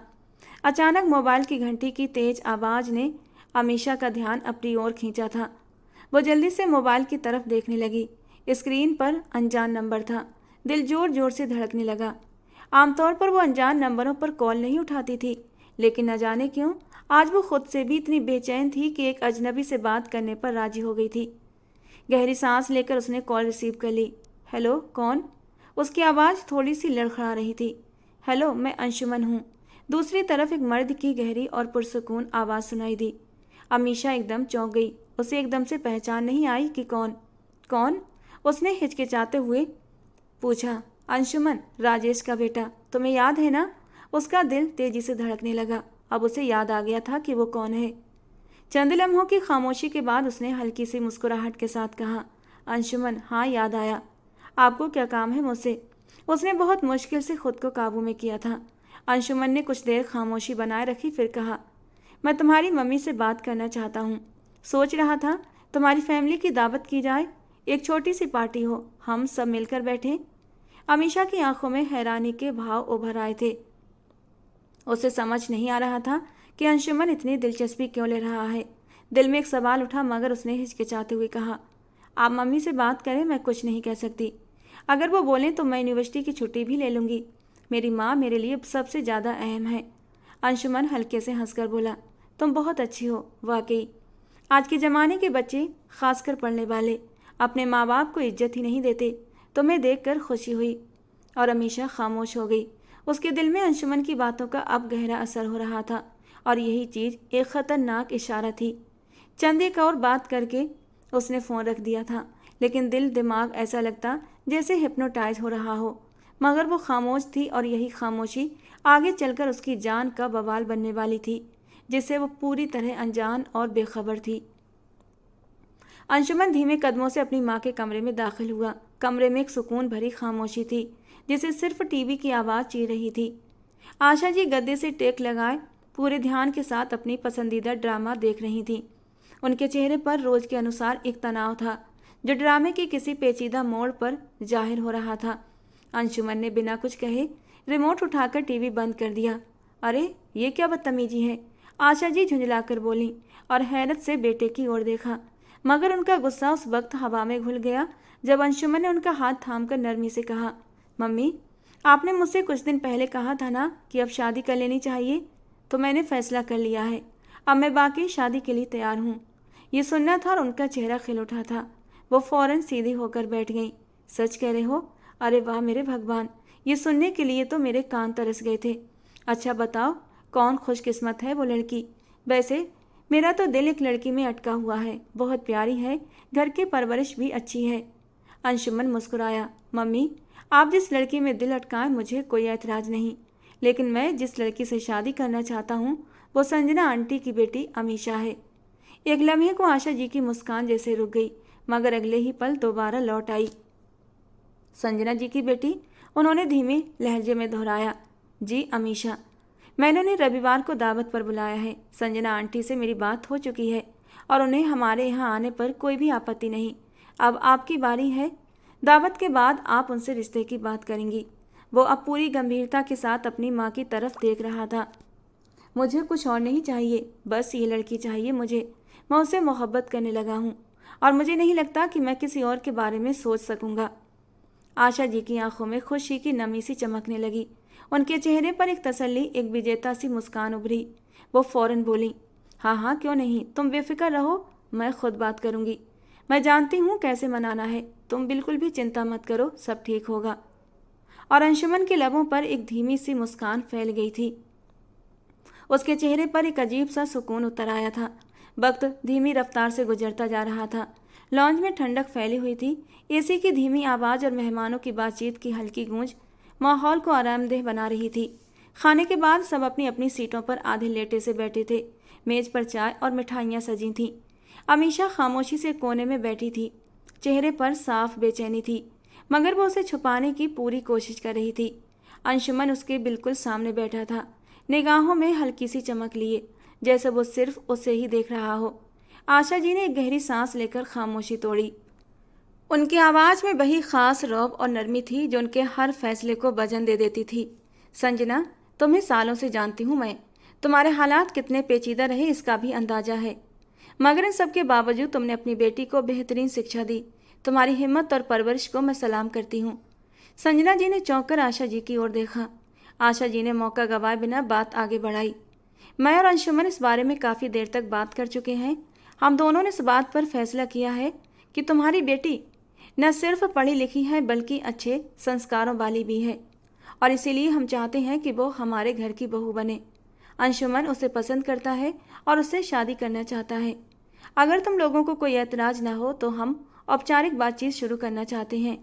अचानक मोबाइल की घंटी की तेज आवाज़ ने अमीशा का ध्यान अपनी ओर खींचा था। वो जल्दी से मोबाइल की तरफ देखने लगी। स्क्रीन पर अनजान नंबर था। दिल जोर जोर से धड़कने लगा। आमतौर पर वो अनजान नंबरों पर कॉल नहीं उठाती थी, लेकिन न जाने क्यों आज वो खुद से भी इतनी बेचैन थी कि एक अजनबी से बात करने पर राजी हो गई थी। गहरी सांस लेकर उसने कॉल रिसीव कर ली। हेलो, कौन? उसकी आवाज़ थोड़ी सी लड़खड़ा रही थी। हेलो, मैं अंशुमन हूँ। दूसरी तरफ एक मर्द की गहरी और पुरसुकून आवाज़ सुनाई दी। अमीशा एकदम चौंक गई। उसे एकदम से पहचान नहीं आई कि कौन कौन उसने हिचकिचाते हुए पूछा। अंशुमन, राजेश का बेटा, तुम्हें याद है ना? उसका दिल तेजी से धड़कने लगा। अब उसे याद आ गया था कि वो कौन है। चंद लम्हों की खामोशी के बाद उसने हल्की सी मुस्कुराहट के साथ कहा, अंशुमन, हाँ याद आया। आपको क्या काम है मुझसे? उसने बहुत मुश्किल से खुद को काबू में किया था। अंशुमन ने कुछ देर खामोशी बनाए रखी, फिर कहा, मैं तुम्हारी मम्मी से बात करना चाहता हूँ। सोच रहा था तुम्हारी फैमिली की दावत की जाए, एक छोटी सी पार्टी हो, हम सब मिलकर बैठें। अमीशा की आंखों में हैरानी के भाव उभर आए थे। उसे समझ नहीं आ रहा था कि अंशुमन इतनी दिलचस्पी क्यों ले रहा है। दिल में एक सवाल उठा, मगर उसने हिचकिचाते हुए कहा, आप मम्मी से बात करें, मैं कुछ नहीं कह सकती। अगर वो बोलें तो मैं यूनिवर्सिटी की छुट्टी भी ले लूँगी। मेरी माँ मेरे लिए सबसे ज़्यादा अहम है। अंशुमन हल्के से हंसकर बोला, तुम बहुत अच्छी हो वाकई। आज के ज़माने के बच्चे, खासकर पढ़ने वाले, अपने माँ बाप को इज्जत ही नहीं देते। तुम्हें देखकर खुशी हुई। और अमीशा खामोश हो गई। उसके दिल में अंशुमन की बातों का अब गहरा असर हो रहा था, और यही चीज़ एक ख़तरनाक इशारा थी। चंद एक और बात करके उसने फ़ोन रख दिया था, लेकिन दिल दिमाग ऐसा लगता जैसे हिप्नोटाइज हो रहा हो। मगर वो खामोश थी, और यही खामोशी आगे चलकर उसकी जान का बवाल बनने वाली थी, जिससे वो पूरी तरह अनजान और बेखबर थी। अंशुमन धीमे कदमों से अपनी माँ के कमरे में दाखिल हुआ। कमरे में एक सुकून भरी खामोशी थी, जिसे सिर्फ टीवी की आवाज़ चीर रही थी। आशा जी गद्दे से टेक लगाए पूरे ध्यान के साथ अपनी पसंदीदा ड्रामा देख रही थीं। उनके चेहरे पर रोज के अनुसार एक तनाव था, जो ड्रामे के किसी पेचीदा मोड़ पर जाहिर हो रहा था। अंशुमन ने बिना कुछ कहे रिमोट उठाकर टीवी बंद कर दिया। अरे, ये क्या बदतमीजी है? आशा जी झुंझलाकर बोली और हैरत से बेटे की ओर देखा, मगर उनका गुस्सा उस वक्त हवा में घुल गया जब अंशुमन ने उनका हाथ थामकर नरमी से कहा, मम्मी, आपने मुझसे कुछ दिन पहले कहा था ना कि अब शादी कर लेनी चाहिए, तो मैंने फैसला कर लिया है। अब मैं बाकी शादी के लिए तैयार हूँ। ये सुनना था और उनका चेहरा खिल उठा था। वो फौरन सीधी होकर बैठ गई। सच कह रहे हो? अरे वाह मेरे भगवान, ये सुनने के लिए तो मेरे कान तरस गए थे। अच्छा बताओ, कौन खुशकिस्मत है वो लड़की? वैसे मेरा तो दिल एक लड़की में अटका हुआ है, बहुत प्यारी है, घर की परवरिश भी अच्छी है। अंशुमन मुस्कुराया। मम्मी, आप जिस लड़की में दिल अटकाएं मुझे कोई ऐतराज़ नहीं, लेकिन मैं जिस लड़की से शादी करना चाहता हूँ वो संजना आंटी की बेटी अमीशा है। एक लम्हे को आशा जी की मुस्कान जैसे रुक गई, मगर अगले ही पल दोबारा लौट आई। संजना जी की बेटी? उन्होंने धीमे लहजे में दोहराया। जी अमीशा, मैंने उन्हें रविवार को दावत पर बुलाया है। संजना आंटी से मेरी बात हो चुकी है और उन्हें हमारे यहाँ आने पर कोई भी आपत्ति नहीं। अब आपकी बारी है। दावत के बाद आप उनसे रिश्ते की बात करेंगी। वो अब पूरी गंभीरता के साथ अपनी माँ की तरफ देख रहा था। मुझे कुछ और नहीं चाहिए, बस ये लड़की चाहिए मुझे। मैं उससे मोहब्बत करने लगा हूँ और मुझे नहीं लगता कि मैं किसी और के बारे में सोच सकूँगा। आशा जी की आंखों में खुशी की नमी सी चमकने लगी। उनके चेहरे पर एक तसल्ली, एक विजेता सी मुस्कान उभरी। वो फौरन बोली, हाँ क्यों नहीं, तुम बेफिक्र रहो, मैं खुद बात करूँगी। मैं जानती हूँ कैसे मनाना है। तुम बिल्कुल भी चिंता मत करो, सब ठीक होगा। और अंशुमन के लबों पर एक धीमी सी मुस्कान फैल गई थी। उसके चेहरे पर एक अजीब सा सुकून उतर आया था। वक्त धीमी रफ्तार से गुजरता जा रहा था। लॉन्ज में ठंडक फैली हुई थी। एसी की धीमी आवाज़ और मेहमानों की बातचीत की हल्की गूंज माहौल को आरामदेह बना रही थी। खाने के बाद सब अपनी अपनी सीटों पर आधे लेटे से बैठे थे। मेज पर चाय और मिठाइयाँ सजी थीं। अमीशा खामोशी से कोने में बैठी थी। चेहरे पर साफ बेचैनी थी, मगर वो उसे छुपाने की पूरी कोशिश कर रही थी। अंशुमन उसके बिल्कुल सामने बैठा था, निगाहों में हल्की सी चमक लिए, जैसे वो सिर्फ उसे ही देख रहा हो। आशा जी ने एक गहरी सांस लेकर खामोशी तोड़ी। उनकी आवाज़ में वही खास रौब और नरमी थी जो उनके हर फैसले को वजन दे देती थी। संजना, तुम्हें सालों से जानती हूँ मैं। तुम्हारे हालात कितने पेचीदा रहे इसका भी अंदाजा है, मगर इन सब के बावजूद तुमने अपनी बेटी को बेहतरीन शिक्षा दी। तुम्हारी हिम्मत और परवरिश को मैं सलाम करती हूँ। संजना जी ने चौंक कर आशा जी की ओर देखा। आशा जी ने मौका गंवाए बिना बात आगे बढ़ाई। मैं और अंशुमन इस बारे में काफ़ी देर तक बात कर चुके हैं। हम दोनों ने इस बात पर फैसला किया है कि तुम्हारी बेटी न सिर्फ पढ़ी लिखी है बल्कि अच्छे संस्कारों वाली भी है, और इसीलिए हम चाहते हैं कि वो हमारे घर की बहू बने। अंशुमन उसे पसंद करता है और उससे शादी करना चाहता है। अगर तुम लोगों को कोई एतराज़ ना हो तो हम औपचारिक बातचीत शुरू करना चाहते हैं।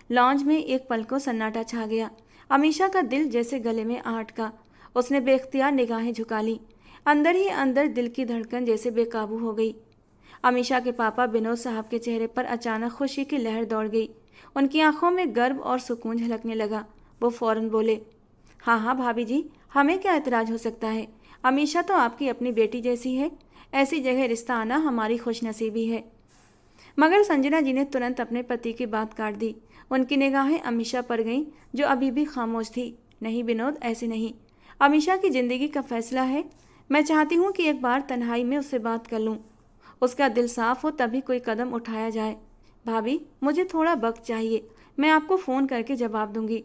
लॉन्ज में एक पल को सन्नाटा छा गया। अमीशा का दिल जैसे गले में आ अटका। उसने बेख्तियार निगाहें झुका ली। अंदर ही अंदर दिल की धड़कन जैसे बेकाबू हो गई। अमीशा के पापा विनोद साहब के चेहरे पर अचानक खुशी की लहर दौड़ गई। उनकी आंखों में गर्व और सुकून झलकने लगा। वो फौरन बोले, हाँ हाँ भाभी जी, हमें क्या एतराज़ हो सकता है। अमीशा तो आपकी अपनी बेटी जैसी है। ऐसी जगह रिश्ता आना हमारी खुशनसीबी है। मगर संजना जी ने तुरंत अपने पति की बात काट दी। उनकी निगाहें अमीशा पर गईं, जो अभी भी खामोश थी। नहीं विनोद, ऐसे नहीं। अमीशा की ज़िंदगी का फैसला है। मैं चाहती हूँ कि एक बार तन्हाई में उससे बात कर लूँ। उसका दिल साफ हो तभी कोई कदम उठाया जाए। भाभी, मुझे थोड़ा वक्त चाहिए। मैं आपको फ़ोन करके जवाब दूंगी।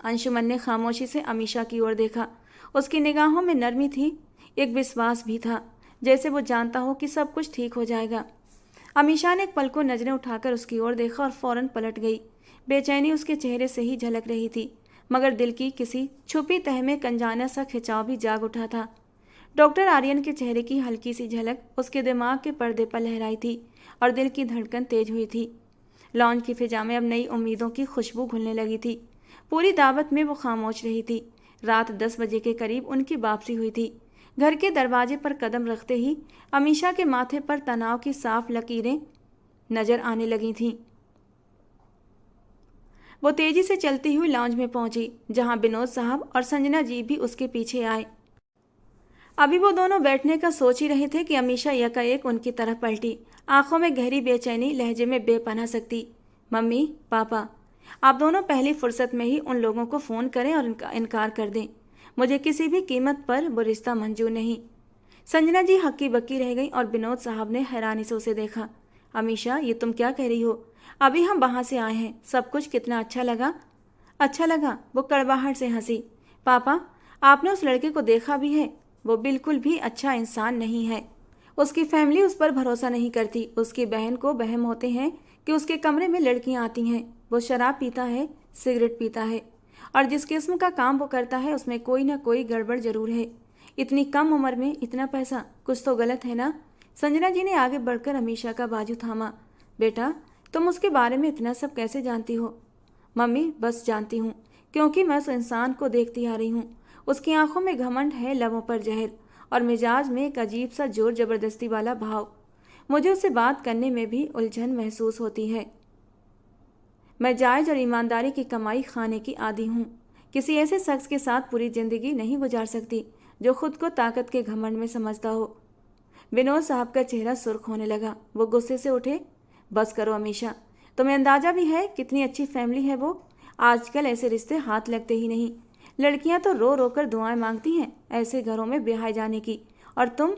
अंशुमन ने खामोशी से अमीशा की ओर देखा। उसकी निगाहों में नरमी थी, एक विश्वास भी था, जैसे वो जानता हो कि सब कुछ ठीक हो जाएगा। अमीशा ने एक पल को नजरें उठाकर उसकी ओर देखा और फौरन पलट गई। बेचैनी उसके चेहरे से ही झलक रही थी, मगर दिल की किसी छुपी तह में अनजाना सा खिंचाव भी जाग उठा था। डॉक्टर आर्यन के चेहरे की हल्की सी झलक उसके दिमाग के पर्दे पर लहराई थी और दिल की धड़कन तेज हुई थी। लॉन्च की फिजा में अब नई उम्मीदों की खुशबू घुलने लगी थी। पूरी दावत में वो खामोश रही थी। रात 10 बजे के करीब उनकी वापसी हुई थी। घर के दरवाजे पर कदम रखते ही अमीशा के माथे पर तनाव की साफ लकीरें नजर आने लगी थीं। वो तेजी से चलती हुई लॉन्ज में पहुंची, जहां विनोद साहब और संजना जी भी उसके पीछे आए। अभी वो दोनों बैठने का सोच ही रहे थे कि अमीशा यकाएक उनकी तरफ पलटी, आंखों में गहरी बेचैनी, लहजे में बेपनाह सकती। मम्मी, पापा, आप दोनों पहली फुर्सत में ही उन लोगों को फ़ोन करें और इनकार कर दें। मुझे किसी भी कीमत पर वो रिश्ता मंजूर नहीं। संजना जी हक्की बक्की रह गई और विनोद साहब ने हैरानी से उसे देखा। अमीशा, ये तुम क्या कह रही हो? अभी हम वहाँ से आए हैं। सब कुछ कितना अच्छा लगा। अच्छा लगा? वो कड़वाहट से हंसी। पापा, आपने उस लड़के को देखा भी है? वो बिल्कुल भी अच्छा इंसान नहीं है। उसकी फैमिली उस पर भरोसा नहीं करती। उसकी बहन को वहम होते हैं कि उसके कमरे में लड़कियां आती हैं। वो शराब पीता है, सिगरेट पीता है, और जिस किस्म का काम वो करता है उसमें कोई ना कोई गड़बड़ जरूर है। इतनी कम उम्र में इतना पैसा, कुछ तो गलत है ना? संजना जी ने आगे बढ़कर अमीशा का बाजू थामा। बेटा, तुम उसके बारे में इतना सब कैसे जानती हो? मम्मी, बस जानती हूँ, क्योंकि मैं उस इंसान को देखती आ रही हूँ। उसकी आंखों में घमंड है, लबों पर जहर, और मिजाज में एक अजीब सा जोर जबरदस्ती वाला भाव। मुझे उससे बात करने में भी उलझन महसूस होती है। मैं जायज़ और ईमानदारी की कमाई खाने की आदी हूँ। किसी ऐसे शख्स के साथ पूरी ज़िंदगी नहीं गुजार सकती जो खुद को ताकत के घमंड में समझता हो। विनोद साहब का चेहरा सुर्ख होने लगा। वो गुस्से से उठे। बस करो अमीशा, तुम्हें अंदाज़ा भी है कितनी अच्छी फैमिली है वो। आजकल ऐसे रिश्ते हाथ लगते ही नहीं। लड़कियां तो रो रो कर दुआएं मांगती हैं ऐसे घरों में ब्याह जाने की, और तुम?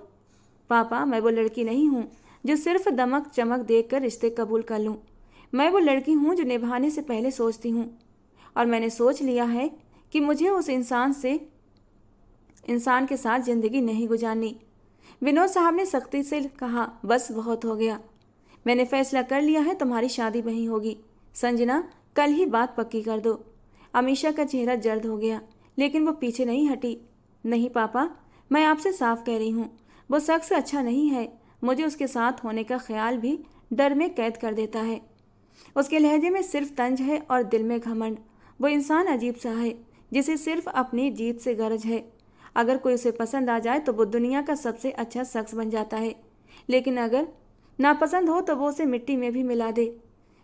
पापा, मैं वो लड़की नहीं हूँ जो सिर्फ दमक चमक देख कर रिश्ते कबूल कर लूँ। मैं वो लड़की हूँ जो निभाने से पहले सोचती हूँ, और मैंने सोच लिया है कि मुझे उस इंसान के साथ ज़िंदगी नहीं गुजारनी। विनोद साहब ने सख्ती से कहा। बस बहुत हो गया। मैंने फैसला कर लिया है, तुम्हारी शादी वहीं होगी। संजना, कल ही बात पक्की कर दो। अमीशा का चेहरा जर्द हो गया, लेकिन वो पीछे नहीं हटी। नहीं पापा, मैं आपसे साफ कह रही हूँ, वो शख्स अच्छा नहीं है। मुझे उसके साथ होने का ख्याल भी डर में कैद कर देता है। उसके लहजे में सिर्फ तंज है और दिल में घमंड। वो इंसान अजीब सा है, जिसे सिर्फ अपनी जीत से गरज है। अगर कोई उसे पसंद आ जाए तो वो दुनिया का सबसे अच्छा शख्स बन जाता है, लेकिन अगर नापसंद हो तो वो उसे मिट्टी में भी मिला दे।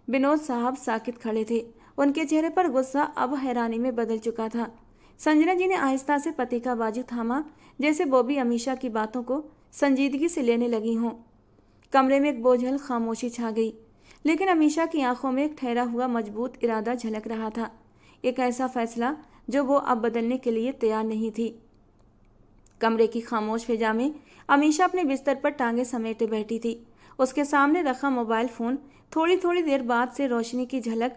विनोद साहब साकित खड़े थे। उनके चेहरे पर गुस्सा अब हैरानी में बदल चुका था। संजना जी ने आहिस्ता से पति का बाजू थामा, जैसे वो भी अमीशा की बातों को संजीदगी से लेने लगी हों। कमरे में एक बोझल खामोशी छा गई, लेकिन अमीशा की आंखों में एक ठहरा हुआ मजबूत इरादा झलक रहा था। एक ऐसा फैसला जो वो अब बदलने के लिए तैयार नहीं थी। कमरे की खामोश फिजा में अमीशा अपने बिस्तर पर टांगे समेटे बैठी थी। उसके सामने रखा मोबाइल फोन थोड़ी थोड़ी देर बाद से रोशनी की झलक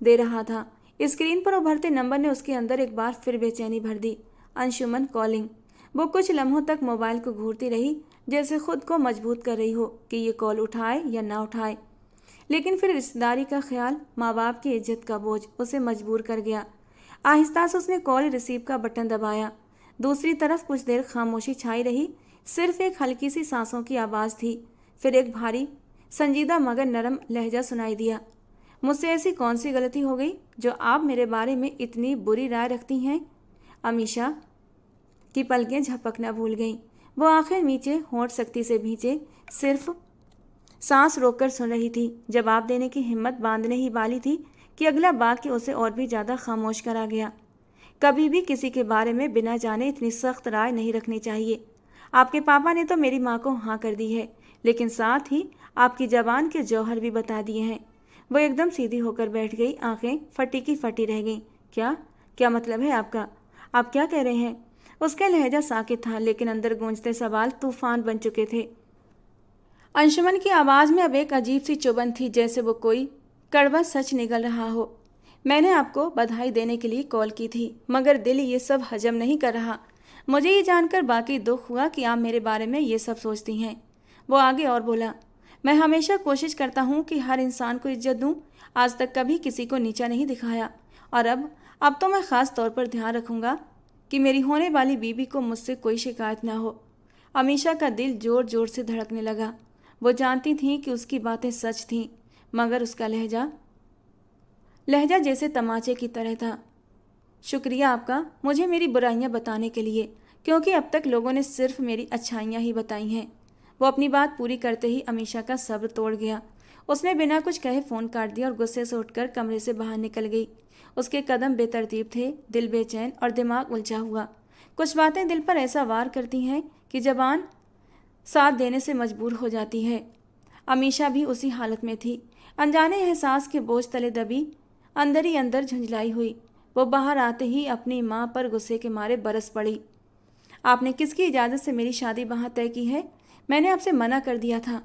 दे रहा था। स्क्रीन पर उभरते नंबर ने उसके अंदर एक बार फिर बेचैनी भर दी। अंशुमन कॉलिंग। वो कुछ लम्हों तक मोबाइल को घूरती रही, जैसे खुद को मजबूत कर रही हो कि ये कॉल उठाए या ना उठाए। लेकिन फिर रिश्तेदारी का ख्याल, माँ बाप की इज्जत का बोझ उसे मजबूर कर गया। आहिस्ता से उसने कॉल रिसीव का बटन दबाया। दूसरी तरफ कुछ देर खामोशी छाई रही। सिर्फ एक हल्की सी सांसों की आवाज़ थी। फिर एक भारी, संजीदा मगर नरम लहजा सुनाई दिया। मुझसे ऐसी कौन सी गलती हो गई जो आप मेरे बारे में इतनी बुरी राय रखती हैं? अमीशा की पलकें झपकना भूल गईं। वो आंखें नीचे होंठ सख्ती से भींचे सिर्फ सांस रोककर सुन रही थी। जवाब देने की हिम्मत बांधने ही वाली थी कि अगला वाक्य उसे और भी ज़्यादा खामोश करा गया। कभी भी किसी के बारे में बिना जाने इतनी सख्त राय नहीं रखनी चाहिए। आपके पापा ने तो मेरी माँ को हाँ कर दी है, लेकिन साथ ही आपकी जबान के जौहर भी बता दिए हैं। वो एकदम सीधी होकर बैठ गई, आंखें फटी की फटी रह गईं। क्या क्या मतलब है आपका? आप क्या कह रहे हैं? उसका लहजा साकित था, लेकिन अंदर गूंजते सवाल तूफान बन चुके थे। अंशुमन की आवाज़ में अब एक अजीब सी चुभन थी, जैसे वो कोई कड़वा सच निकल रहा हो। मैंने आपको बधाई देने के लिए कॉल की थी, मगर दिल ये सब हजम नहीं कर रहा। मुझे ये जानकर बाकी दुख हुआ कि आप मेरे बारे में ये सब सोचती हैं। वो आगे और बोला, मैं हमेशा कोशिश करता हूँ कि हर इंसान को इज्जत दूँ। आज तक कभी किसी को नीचा नहीं दिखाया, और अब तो मैं ख़ास तौर पर ध्यान रखूँगा कि मेरी होने वाली बीवी को मुझसे कोई शिकायत ना हो। अमीशा का दिल जोर जोर से धड़कने लगा। वो जानती थी कि उसकी बातें सच थीं, मगर उसका लहजा जैसे तमाचे की तरह था। शुक्रिया आपका मुझे मेरी बुराइयां बताने के लिए, क्योंकि अब तक लोगों ने सिर्फ मेरी अच्छाइयां ही बताई हैं। वो अपनी बात पूरी करते ही अमीशा का सब्र तोड़ गया। उसने बिना कुछ कहे फ़ोन काट दिया और गुस्से से उठकर कमरे से बाहर निकल गई। उसके कदम बेतरतीब थे, दिल बेचैन और दिमाग उलझा हुआ। कुछ बातें दिल पर ऐसा वार करती हैं कि ज़बान साथ देने से मजबूर हो जाती है। अमीशा भी उसी हालत में थी, अनजाने एहसास के बोझ तले दबी, अंदर ही अंदर झंझलाई हुई। वो बाहर आते ही अपनी माँ पर गुस्से के मारे बरस पड़ी। आपने किसकी इजाज़त से मेरी शादी वहाँ तय की है? मैंने आपसे मना कर दिया था।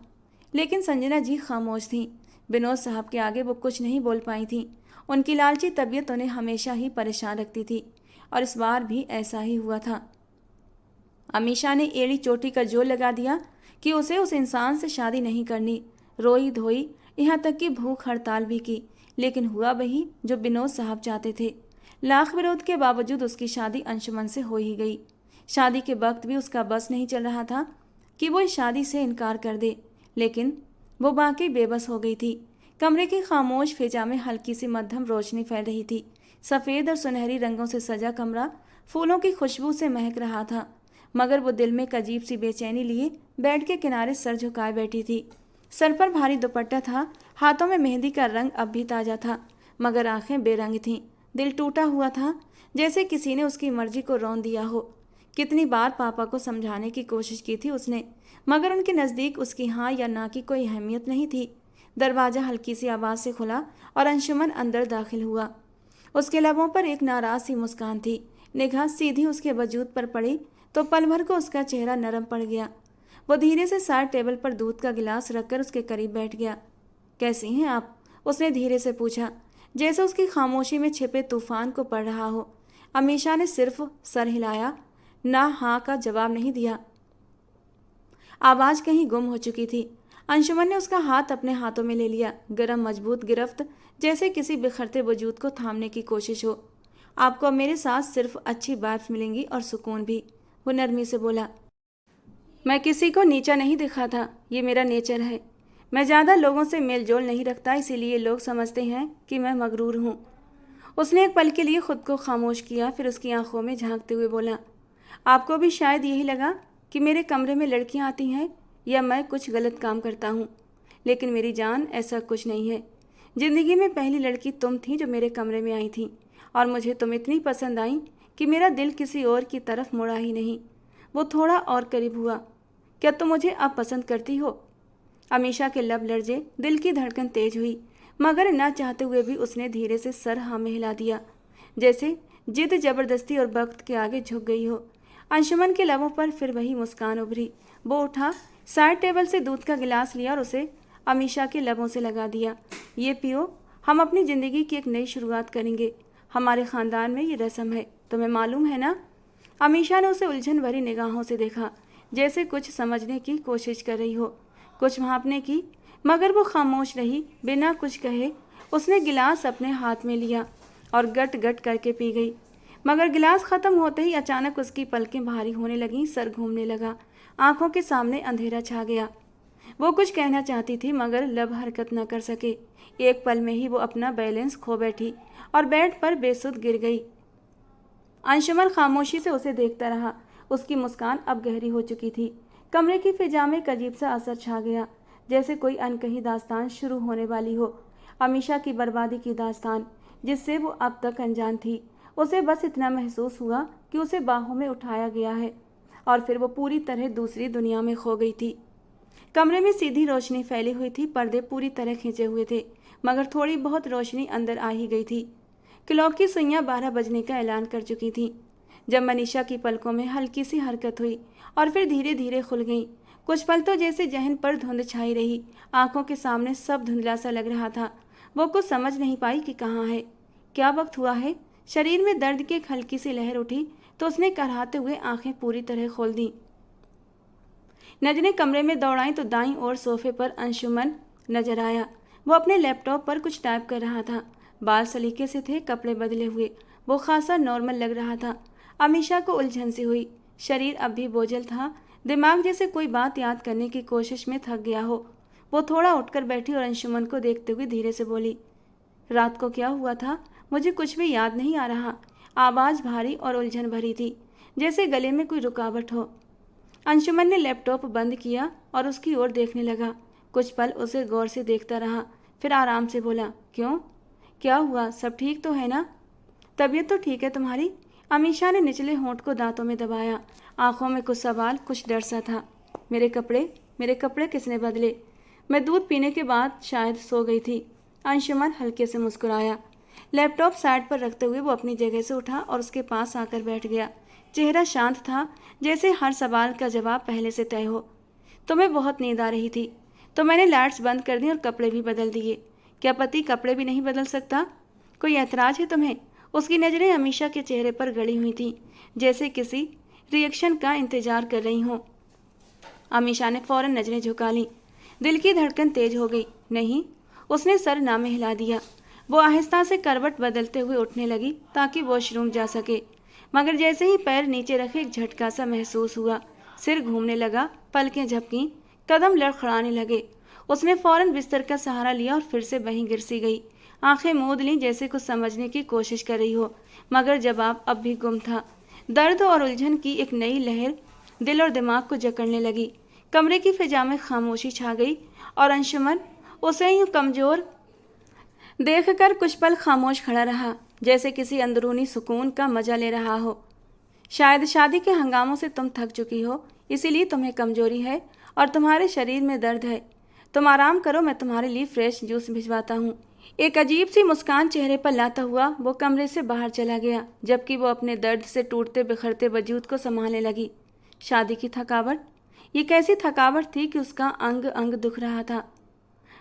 लेकिन संजना जी खामोश थीं। विनोद साहब के आगे वो कुछ नहीं बोल पाई थीं। उनकी लालची तबीयत उन्हें हमेशा ही परेशान रखती थी, और इस बार भी ऐसा ही हुआ था। अमीशा ने एड़ी चोटी का जोर लगा दिया कि उसे उस इंसान से शादी नहीं करनी। रोई धोई, यहाँ तक कि भूख हड़ताल भी की, लेकिन हुआ वही जो विनोद साहब चाहते थे। लाख विरोध के बावजूद उसकी शादी अंशुमन से हो ही गई। शादी के वक्त भी उसका बस नहीं चल रहा था कि वो इस शादी से इनकार कर दे, लेकिन वो बाकी बेबस हो गई थी। कमरे की खामोश फिजा में हल्की सी मध्यम रोशनी फैल रही थी। सफ़ेद और सुनहरी रंगों से सजा कमरा फूलों की खुशबू से महक रहा था, मगर वो दिल में एक अजीब सी बेचैनी लिए बेड के किनारे सर झुकाए बैठी थी। सर पर भारी दुपट्टा था, हाथों में मेहंदी का रंग अब भी ताज़ा था, मगर आंखें बेरंग थीं। दिल टूटा हुआ था, जैसे किसी ने उसकी मर्जी को रौंद दिया हो। कितनी बार पापा को समझाने की कोशिश की थी उसने, मगर उनके नज़दीक उसकी हाँ या ना की कोई अहमियत नहीं थी। दरवाज़ा हल्की सी आवाज़ से खुला और अंशुमन अंदर दाखिल हुआ। उसके लबों पर एक नाराज़ सी मुस्कान थी। निगाह सीधी उसके वजूद पर पड़ी तो पल भर को उसका चेहरा नरम पड़ गया। वो धीरे से साइड टेबल पर दूध का गिलास रखकर उसके करीब बैठ गया। कैसी हैं आप? उसने धीरे से पूछा, जैसे उसकी खामोशी में छिपे तूफान को पढ़ रहा हो। अमीशा ने सिर्फ सर हिलाया, ना हाँ का जवाब नहीं दिया। आवाज़ कहीं गुम हो चुकी थी। अंशुमन ने उसका हाथ अपने हाथों में ले लिया, गरम मजबूत गिरफ्त, जैसे किसी बिखरते वजूद को थामने की कोशिश हो। आपको अब मेरे साथ सिर्फ अच्छी बात मिलेंगी और सुकून भी, वो नरमी से बोला। मैं किसी को नीचा नहीं दिखा था, ये मेरा नेचर है। मैं ज़्यादा लोगों से मेल जोल नहीं रखता, इसीलिए लोग समझते हैं कि मैं मगरूर हूँ। उसने एक पल के लिए खुद को खामोश किया, फिर उसकी आंखों में झांकते हुए बोला, आपको भी शायद यही लगा कि मेरे कमरे में लड़कियां आती हैं या मैं कुछ गलत काम करता हूँ, लेकिन मेरी जान ऐसा कुछ नहीं है। ज़िंदगी में पहली लड़की तुम थी जो मेरे कमरे में आई थी, और मुझे तुम इतनी पसंद आई कि मेरा दिल किसी और की तरफ मुड़ा ही नहीं। वो थोड़ा और करीब हुआ। क्या तुम मुझे अब पसंद करती हो? अमीशा के लब लरजे, दिल की धड़कन तेज हुई, मगर ना चाहते हुए भी उसने धीरे से सर हाँ में हिला दिया, जैसे जिद जबरदस्ती और वक्त के आगे झुक गई हो। अंशुमन के लबों पर फिर वही मुस्कान उभरी। वो उठा, साइड टेबल से दूध का गिलास लिया और उसे अमीशा के लबों से लगा दिया। ये पियो, हम अपनी ज़िंदगी की एक नई शुरुआत करेंगे। हमारे ख़ानदान में ये रस्म है, तुम्हें मालूम है ना? अमीशा ने उसे उलझन भरी निगाहों से देखा, जैसे कुछ समझने की कोशिश कर रही हो, कुछ भांपने की, मगर वो खामोश रही। बिना कुछ कहे उसने गिलास अपने हाथ में लिया और गट गट करके पी गई। मगर गिलास ख़त्म होते ही अचानक उसकी पलकें भारी होने लगीं, सर घूमने लगा, आंखों के सामने अंधेरा छा गया। वो कुछ कहना चाहती थी मगर लब हरकत न कर सके। एक पल में ही वो अपना बैलेंस खो बैठी और बेड पर बेसुध गिर गई। अंशुमन खामोशी से उसे देखता रहा। उसकी मुस्कान अब गहरी हो चुकी थी। कमरे की फिजा में एक अजीब सा असर छा गया, जैसे कोई अनकही दास्तान शुरू होने वाली हो। अमीशा की बर्बादी की दास्तान, जिससे वो अब तक अनजान थी। उसे बस इतना महसूस हुआ कि उसे बाहों में उठाया गया है, और फिर वो पूरी तरह दूसरी दुनिया में खो गई थी। कमरे में सीधी रोशनी फैली हुई थी, पर्दे पूरी तरह खींचे हुए थे, मगर थोड़ी बहुत रोशनी अंदर आ ही गई थी। क्लॉक की सुइयां 12 बजने का ऐलान कर चुकी थीं, जब मनीषा की पलकों में हल्की सी हरकत हुई और फिर धीरे धीरे खुल गई। कुछ पल तो जैसे जहन पर धुंध छाई रही, आंखों के सामने सब धुंधला सा लग रहा था। वो कुछ समझ नहीं पाई कि कहाँ है, क्या वक्त हुआ है। शरीर में दर्द की एक हल्की सी लहर उठी तो उसने कराहते हुए आंखें पूरी तरह खोल दी। नजरें कमरे में दौड़ाई तो दाईं ओर सोफे पर अंशुमन नजर आया। वो अपने लैपटॉप पर कुछ टाइप कर रहा था। बाल सलीके से थे, कपड़े बदले हुए, वो खासा नॉर्मल लग रहा था। अमीशा को उलझन सी हुई, शरीर अब भी बोझल था, दिमाग जैसे कोई बात याद करने की कोशिश में थक गया हो। वो थोड़ा उठकर बैठी और अंशुमन को देखते हुए धीरे से बोली, रात को क्या हुआ था मुझे कुछ भी याद नहीं आ रहा। आवाज़ भारी और उलझन भरी थी, जैसे गले में कोई रुकावट हो। अंशुमन ने लैपटॉप बंद किया और उसकी ओर देखने लगा। कुछ पल उसे गौर से देखता रहा, फिर आराम से बोला, क्यों, क्या हुआ, सब ठीक तो है ना? तबीयत तो ठीक है तुम्हारी? अमीशा ने निचले होंठ को दांतों में दबाया, आंखों में कुछ सवाल, कुछ डर सा था। मेरे कपड़े किसने बदले? मैं दूध पीने के बाद शायद सो गई थी। अंशुमन हल्के से मुस्कुराया। लैपटॉप साइड पर रखते हुए वो अपनी जगह से उठा और उसके पास आकर बैठ गया। चेहरा शांत था, जैसे हर सवाल का जवाब पहले से तय हो। तुम्हें बहुत नींद आ रही थी तो मैंने लाइट्स बंद कर दी और कपड़े भी बदल दिए। क्या पति कपड़े भी नहीं बदल सकता? कोई ऐतराज है तुम्हें? उसकी नज़रें अमीशा के चेहरे पर गड़ी हुई थीं, जैसे किसी रिएक्शन का इंतजार कर रही हों। अमीशा ने फौरन नज़रें झुका लीं। दिल की धड़कन तेज हो गई। नहीं, उसने सर ना में हिला दिया। वो आहिस्ता से करवट बदलते हुए उठने लगी ताकि वॉशरूम जा सके, मगर जैसे ही पैर नीचे रखे एक झटका सा महसूस हुआ। सिर घूमने लगा, पलकें झपकीं, कदम लड़खड़ाने लगे। उसने फौरन बिस्तर का सहारा लिया और फिर से वहीं गिर सी गई। आंखें मूंद लीं, जैसे कुछ समझने की कोशिश कर रही हो, मगर जवाब अब भी गुम था। दर्द और उलझन की एक नई लहर दिल और दिमाग को जकड़ने लगी। कमरे की फिजा में खामोशी छा गई और अंशुमन उसे यूं कमजोर देखकर कुछ पल खामोश खड़ा रहा, जैसे किसी अंदरूनी सुकून का मजा ले रहा हो। शायद शादी के हंगामों से तुम थक चुकी हो, इसीलिए तुम्हें कमजोरी है और तुम्हारे शरीर में दर्द है। तुम आराम करो, मैं तुम्हारे लिए फ्रेश जूस भिजवाता हूँ। एक अजीब सी मुस्कान चेहरे पर लाता हुआ वो कमरे से बाहर चला गया, जबकि वो अपने दर्द से टूटते बिखरते वजूद को संभालने लगी। शादी की थकावट, ये कैसी थकावट थी कि उसका अंग अंग दुख रहा था।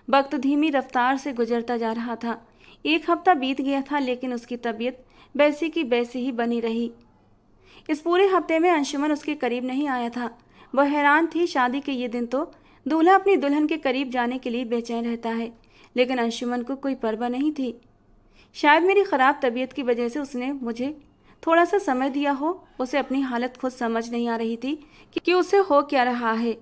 वक्त धीमी रफ्तार से गुजरता जा रहा था। 1 हफ्ता बीत गया था, लेकिन उसकी तबीयत वैसी की वैसी ही बनी रही। इस पूरे हफ्ते में अंशुमन उसके करीब नहीं आया था। वह हैरान थी, शादी के ये दिन तो दूल्हा अपनी दुल्हन के करीब जाने के लिए बेचैन रहता है, लेकिन अंशुमन को कोई परवाह नहीं थी। शायद मेरी ख़राब तबीयत की वजह से उसने मुझे थोड़ा सा समय दिया हो। उसे अपनी हालत खुद समझ नहीं आ रही थी कि उसे हो क्या रहा है।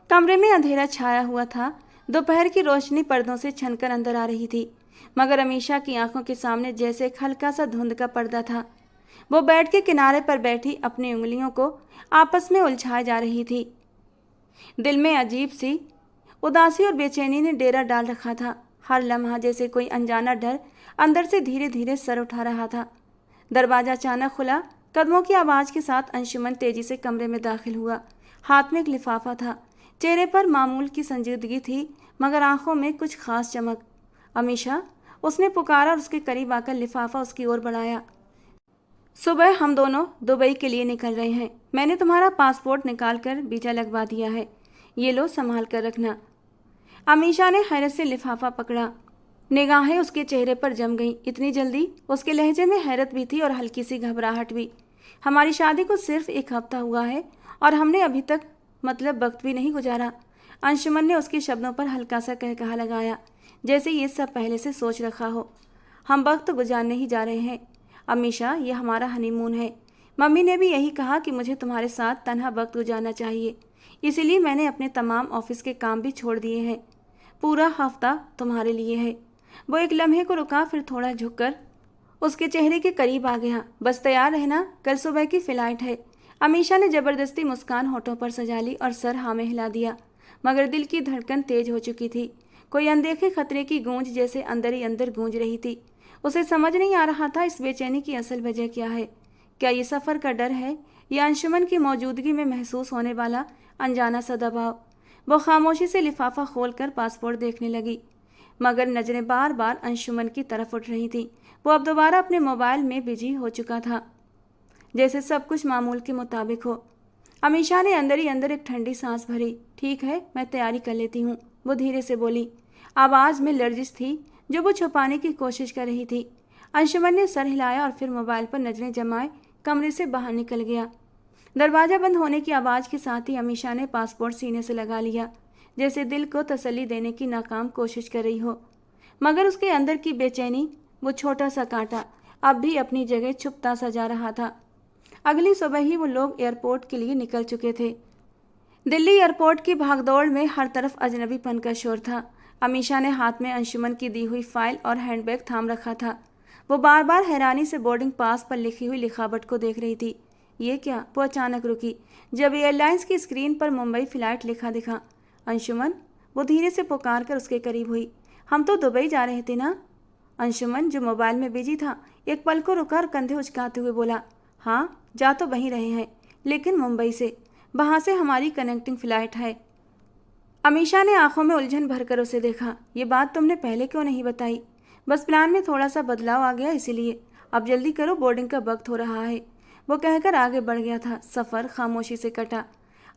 कमरे में अंधेरा छाया हुआ था। दोपहर की रोशनी पर्दों से छनकर अंदर आ रही थी, मगर अमीशा की आंखों के सामने जैसे एक हल्का सा धुंध का पर्दा था। वो बेड के किनारे पर बैठी अपनी उंगलियों को आपस में उलझाए जा रही थी। दिल में अजीब सी उदासी और बेचैनी ने डेरा डाल रखा था। हर लम्हा जैसे कोई अनजाना डर अंदर से धीरे धीरे सर उठा रहा था। दरवाजा अचानक खुला। कदमों की आवाज़ के साथ अंशुमन तेजी से कमरे में दाखिल हुआ। हाथ में एक लिफाफा था। चेहरे पर मामूल की संजीदगी थी, मगर आंखों में कुछ खास चमक। अमीशा, उसने पुकारा और उसके करीब आकर लिफाफा उसकी ओर बढ़ाया। सुबह हम दोनों दुबई के लिए निकल रहे हैं। मैंने तुम्हारा पासपोर्ट निकाल कर वीजा लगवा दिया है। ये लो, संभाल कर रखना। अमीशा ने हैरत से लिफाफा पकड़ा। निगाहें उसके चेहरे पर जम गईं। इतनी जल्दी? उसके लहजे में हैरत भी थी और हल्की सी घबराहट भी। हमारी शादी को सिर्फ 1 हफ्ता हुआ है और हमने अभी तक वक्त भी नहीं गुजारा। अंशुमन ने उसके शब्दों पर हल्का सा कहकहा लगाया, जैसे ये सब पहले से सोच रखा हो। हम वक्त गुजारने ही जा रहे हैं अमीशा, ये हमारा हनीमून है। मम्मी ने भी यही कहा कि मुझे तुम्हारे साथ तन्हा वक्त गुजारना चाहिए, इसीलिए मैंने अपने तमाम ऑफिस के काम भी छोड़ दिए हैं। पूरा हफ्ता तुम्हारे लिए है। वो एक लम्हे को रुका, फिर थोड़ा झुककर उसके चेहरे के करीब आ गया। बस तैयार रहना, कल सुबह की फ्लाइट है। अमीशा ने जबरदस्ती मुस्कान होठों पर सजा ली और सर हाँ में हिला दिया, मगर दिल की धड़कन तेज हो चुकी थी। कोई अनदेखे खतरे की गूंज जैसे अंदर ही अंदर गूंज रही थी। उसे समझ नहीं आ रहा था इस बेचैनी की असल वजह क्या है। क्या ये सफ़र का डर है या अंशुमन की मौजूदगी में महसूस होने वाला अनजाना सा दबाव। वो खामोशी से लिफाफा खोलकर पासपोर्ट देखने लगी, मगर नज़रें बार बार अंशुमन की तरफ उठ रही थीं। वो अब दोबारा अपने मोबाइल में बिजी हो चुका था, जैसे सब कुछ मामूल के मुताबिक हो। अमीशा ने अंदर ही अंदर एक ठंडी सांस भरी। ठीक है, मैं तैयारी कर लेती हूँ, वो धीरे से बोली। आवाज़ में लर्जिश थी जो वो छुपाने की कोशिश कर रही थी। अंशुमन ने सर हिलाया और फिर मोबाइल पर नजरें जमाए कमरे से बाहर निकल गया। दरवाज़ा बंद होने की आवाज़ के साथ ही अमीशा ने पासपोर्ट सीने से लगा लिया, जैसे दिल को तसल्ली देने की नाकाम कोशिश कर रही हो। मगर उसके अंदर की बेचैनी, वो छोटा सा कांटा, अब भी अपनी जगह छुपता सा जा रहा था। अगली सुबह ही वो लोग एयरपोर्ट के लिए निकल चुके थे। दिल्ली एयरपोर्ट की भागदौड़ में हर तरफ अजनबीपन का शोर था। अमीशा ने हाथ में अंशुमन की दी हुई फाइल और हैंडबैग थाम रखा था। वो बार बार हैरानी से बोर्डिंग पास पर लिखी हुई लिखावट को देख रही थी। ये क्या? वो अचानक रुकी जब एयरलाइंस की स्क्रीन पर मुंबई फ्लाइट लिखा दिखा। अंशुमन, वो धीरे से पुकार कर उसके करीब हुई। हम तो दुबई जा रहे थे ना? अंशुमन, जो मोबाइल में बिजी था, एक पल को रुका और कंधे उचकाते हुए बोला, हाँ, जा तो वहीं रहे हैं, लेकिन मुंबई से। वहाँ से हमारी कनेक्टिंग फ़्लाइट है। अमीशा ने आंखों में उलझन भरकर उसे देखा। ये बात तुमने पहले क्यों नहीं बताई? बस प्लान में थोड़ा सा बदलाव आ गया, इसीलिए। अब जल्दी करो, बोर्डिंग का वक्त हो रहा है, वो कहकर आगे बढ़ गया था। सफ़र खामोशी से कटा।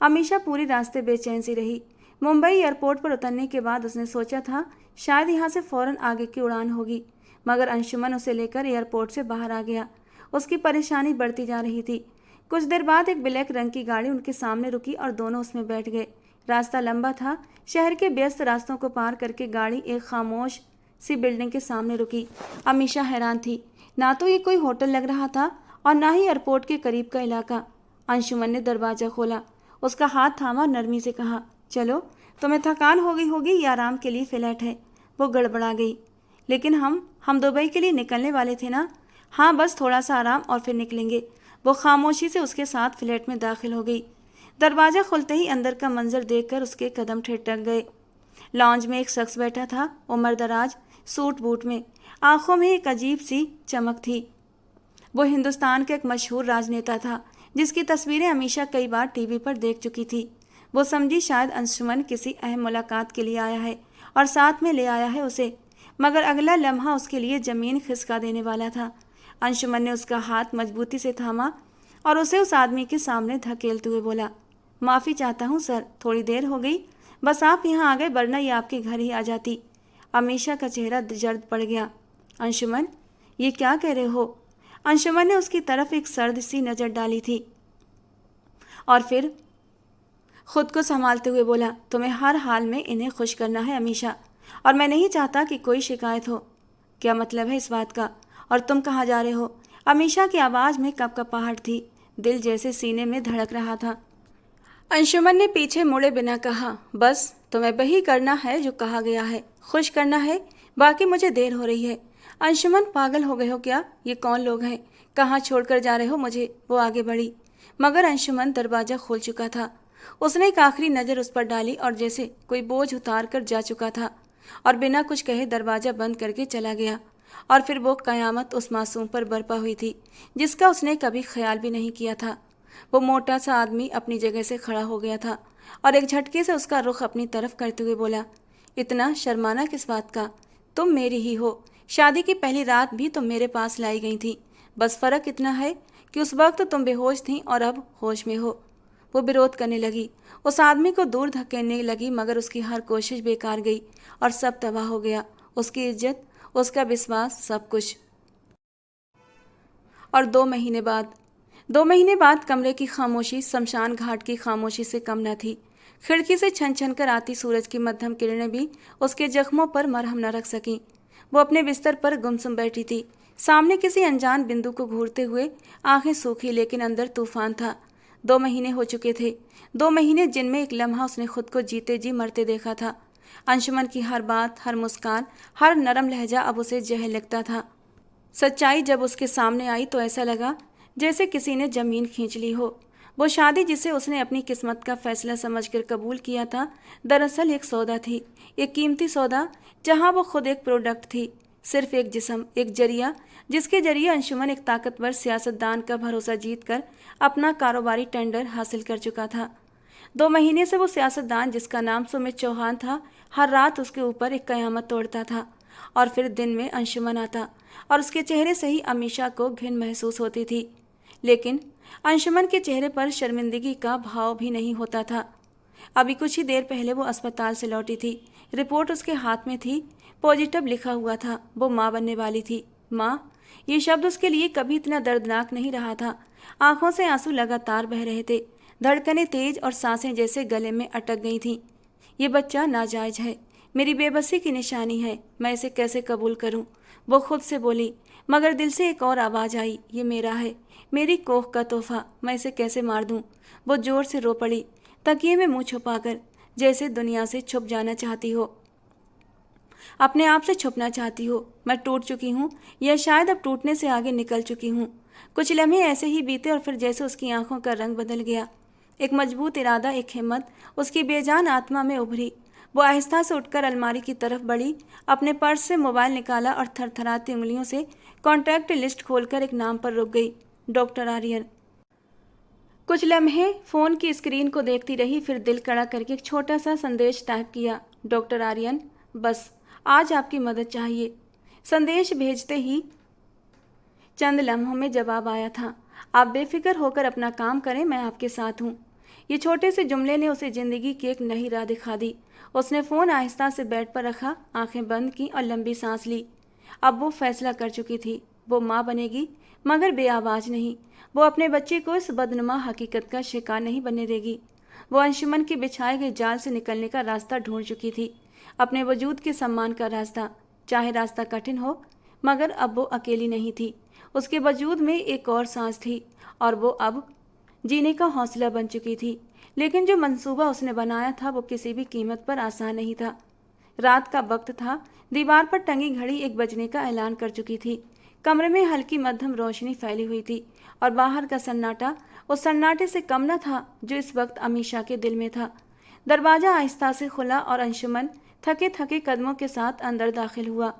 अमीशा पूरी रास्ते बेचैन सी रही। मुंबई एयरपोर्ट पर उतरने के बाद उसने सोचा था शायद यहाँ से फ़ौरन आगे की उड़ान होगी, मगर अंशुमन उसे लेकर एयरपोर्ट से बाहर आ गया। उसकी परेशानी बढ़ती जा रही थी। कुछ देर बाद एक ब्लैक रंग की गाड़ी उनके सामने रुकी और दोनों उसमें बैठ गए। रास्ता लंबा था। शहर के व्यस्त रास्तों को पार करके गाड़ी एक खामोश सी बिल्डिंग के सामने रुकी। अमीशा हैरान थी। ना तो ये कोई होटल लग रहा था और ना ही एयरपोर्ट के करीब का इलाका। अंशुमन ने दरवाज़ा खोला, उसका हाथ थामा और नरमी से कहा, चलो, तुम्हें थकान हो गई होगी, ये आराम के लिए फ्लैट है। वो गड़बड़ा गई। लेकिन हम दुबई के लिए निकलने वाले थे ना? हाँ, बस थोड़ा सा आराम और फिर निकलेंगे। वो खामोशी से उसके साथ फ्लैट में दाखिल हो गई। दरवाज़ा खुलते ही अंदर का मंजर देखकर उसके कदम ठिठक गए। लॉन्ज में एक शख्स बैठा था, उम्रदराज, सूट बूट में। आंखों में एक अजीब सी चमक थी। वो हिंदुस्तान का एक मशहूर राजनेता था, जिसकी तस्वीरें अमीशा कई बार टीवी पर देख चुकी थी। वो समझी शायद अंशुमन किसी अहम मुलाकात के लिए आया है और साथ में ले आया है उसे, मगर अगला लम्हा उसके लिए ज़मीन खिसका देने वाला था। अंशुमन ने उसका हाथ मजबूती से थामा और उसे उस आदमी के सामने धकेलते हुए बोला, माफ़ी चाहता हूँ सर, थोड़ी देर हो गई, बस आप यहाँ आ गए, वरना ये आपके घर ही आ जाती। अमीशा का चेहरा जर्द पड़ गया। अंशुमन, ये क्या कह रहे हो? अंशुमन ने उसकी तरफ एक सर्द सी नज़र डाली थी और फिर खुद को संभालते हुए बोला, तुम्हें हर हाल में इन्हें खुश करना है अमीशा, और मैं नहीं चाहता कि कोई शिकायत हो। क्या मतलब है इस बात का? और तुम कहाँ जा रहे हो? अमीशा की आवाज़ में कपकपाहट थी, दिल जैसे सीने में धड़क रहा था। अंशुमन ने पीछे मुड़े बिना कहा, बस तुम्हें वही करना है जो कहा गया है, खुश करना है, बाकी मुझे देर हो रही है। अंशुमन, पागल हो गए हो क्या? ये कौन लोग हैं? कहाँ छोड़कर जा रहे हो मुझे? वो आगे बढ़ी, मगर अंशुमन दरवाज़ा खोल चुका था। उसने एक आखिरी नज़र उस पर डाली और जैसे कोई बोझ उतार कर जा चुका था, और बिना कुछ कहे दरवाज़ा बंद करके चला गया। और फिर वो कयामत उस मासूम पर बरपा हुई थी जिसका उसने कभी ख्याल भी नहीं किया था। वो मोटा सा आदमी अपनी जगह से खड़ा हो गया था और एक झटके से उसका रुख अपनी तरफ करते हुए बोला, इतना शर्माना किस बात का? तुम मेरी ही हो। शादी की पहली रात भी तुम मेरे पास लाई गई थी। बस फ़र्क इतना है कि उस वक्त तुम बेहोश थीं और अब होश में हो। वो विरोध करने लगी, उस आदमी को दूर धकेलने लगी, मगर उसकी हर कोशिश बेकार गई और सब तबाह हो गया। उसकी इज्जत, उसका विश्वास, सब कुछ। और 2 महीने बाद कमरे की खामोशी शमशान घाट की खामोशी से कम न थी। खिड़की से छन छन कर आती सूरज की मध्यम किरणें भी उसके जख्मों पर मरहम न रख सकीं। वो अपने बिस्तर पर गुमसुम बैठी थी, सामने किसी अनजान बिंदु को घूरते हुए, आंखें सूखी लेकिन अंदर तूफान था। 2 महीने हो चुके थे, 2 महीने जिनमें एक लम्हा उसने खुद को जीते जी मरते देखा था। अंशुमन की हर बात, हर मुस्कान, हर नरम लहजा अब उसे जहर लगता था। सच्चाई जब उसके सामने आई तो ऐसा लगा जैसे किसी ने जमीन खींच ली हो। वो शादी जिसे उसने अपनी किस्मत का फैसला समझकर कबूल किया था, दरअसल एक सौदा थी, एक कीमती सौदा, जहां वो खुद एक प्रोडक्ट थी, सिर्फ एक जिस्म, एक जरिया, जिसके जरिए अंशुमन एक ताकतवर सियासतदान का भरोसा जीतकर अपना कारोबारी टेंडर हासिल कर चुका था। 2 महीने से वो सियासतदान, जिसका नाम सुमित चौहान था, हर रात उसके ऊपर एक कयामत तोड़ता था। और फिर दिन में अंशुमन आता और उसके चेहरे से ही अमीशा को घिन महसूस होती थी। लेकिन अंशुमन के चेहरे पर शर्मिंदगी का भाव भी नहीं होता था। अभी कुछ ही देर पहले वो अस्पताल से लौटी थी, रिपोर्ट उसके हाथ में थी, पॉजिटिव लिखा हुआ था। वो माँ बनने वाली थी। माँ, ये शब्द उसके लिए कभी इतना दर्दनाक नहीं रहा था। आंखों से आंसू लगातार बह रहे थे, धड़कनें तेज और सांसें जैसे गले में अटक गई थीं। ये बच्चा नाजायज है, मेरी बेबसी की निशानी है, मैं इसे कैसे कबूल करूं? वो खुद से बोली, मगर दिल से एक और आवाज़ आई, ये मेरा है, मेरी कोख का तोहफा, मैं इसे कैसे मार दूं? वो जोर से रो पड़ी, तकिए में मुंह छुपाकर, जैसे दुनिया से छुप जाना चाहती हो, अपने आप से छुपना चाहती हो। मैं टूट चुकी हूँ, या शायद अब टूटने से आगे निकल चुकी हूँ। कुछ लम्हे ऐसे ही बीते और फिर जैसे उसकी आंखों का रंग बदल गया। एक मजबूत इरादा, एक हिम्मत उसकी बेजान आत्मा में उभरी। वो आहिस्ता से उठकर अलमारी की तरफ बढ़ी, अपने पर्स से मोबाइल निकाला और थरथराती उंगलियों से कॉन्टैक्ट लिस्ट खोलकर एक नाम पर रुक गई, डॉक्टर आर्यन। कुछ लम्हे फ़ोन की स्क्रीन को देखती रही, फिर दिल कड़ा करके एक छोटा सा संदेश टाइप किया, डॉक्टर आर्यन, बस आज आपकी मदद चाहिए। संदेश भेजते ही चंद लम्हों में जवाब आया था, आप बेफिक्र होकर अपना काम करें, मैं आपके साथ हूँ। ये छोटे से जुमले ने उसे ज़िंदगी की एक नई राह दिखा दी। उसने फ़ोन आहिस्ता से बेड पर रखा, आंखें बंद की और लंबी सांस ली। अब वो फैसला कर चुकी थी, वो माँ बनेगी, मगर बेआवाज़ नहीं। वो अपने बच्चे को इस बदनुमा हकीकत का शिकार नहीं बनने देगी। वो अंशुमन के बिछाए गए जाल से निकलने का रास्ता ढूंढ चुकी थी, अपने वजूद के सम्मान का रास्ता, चाहे रास्ता कठिन हो। मगर अब वो अकेली नहीं थी, उसके वजूद में एक और सांस थी, और वो अब जीने का हौसला बन चुकी थी। लेकिन जो मंसूबा उसने बनाया था वो किसी भी कीमत पर आसान नहीं था। रात का वक्त था, दीवार पर टंगी घड़ी 1 बजने का ऐलान कर चुकी थी। कमरे में हल्की मध्यम रोशनी फैली हुई थी और बाहर का सन्नाटा उस सन्नाटे से कम न था जो इस वक्त अमीशा के दिल में था। दरवाज़ा आहिस्ता से खुला और अंशुमन थके थके कदमों के साथ अंदर दाखिल हुआ।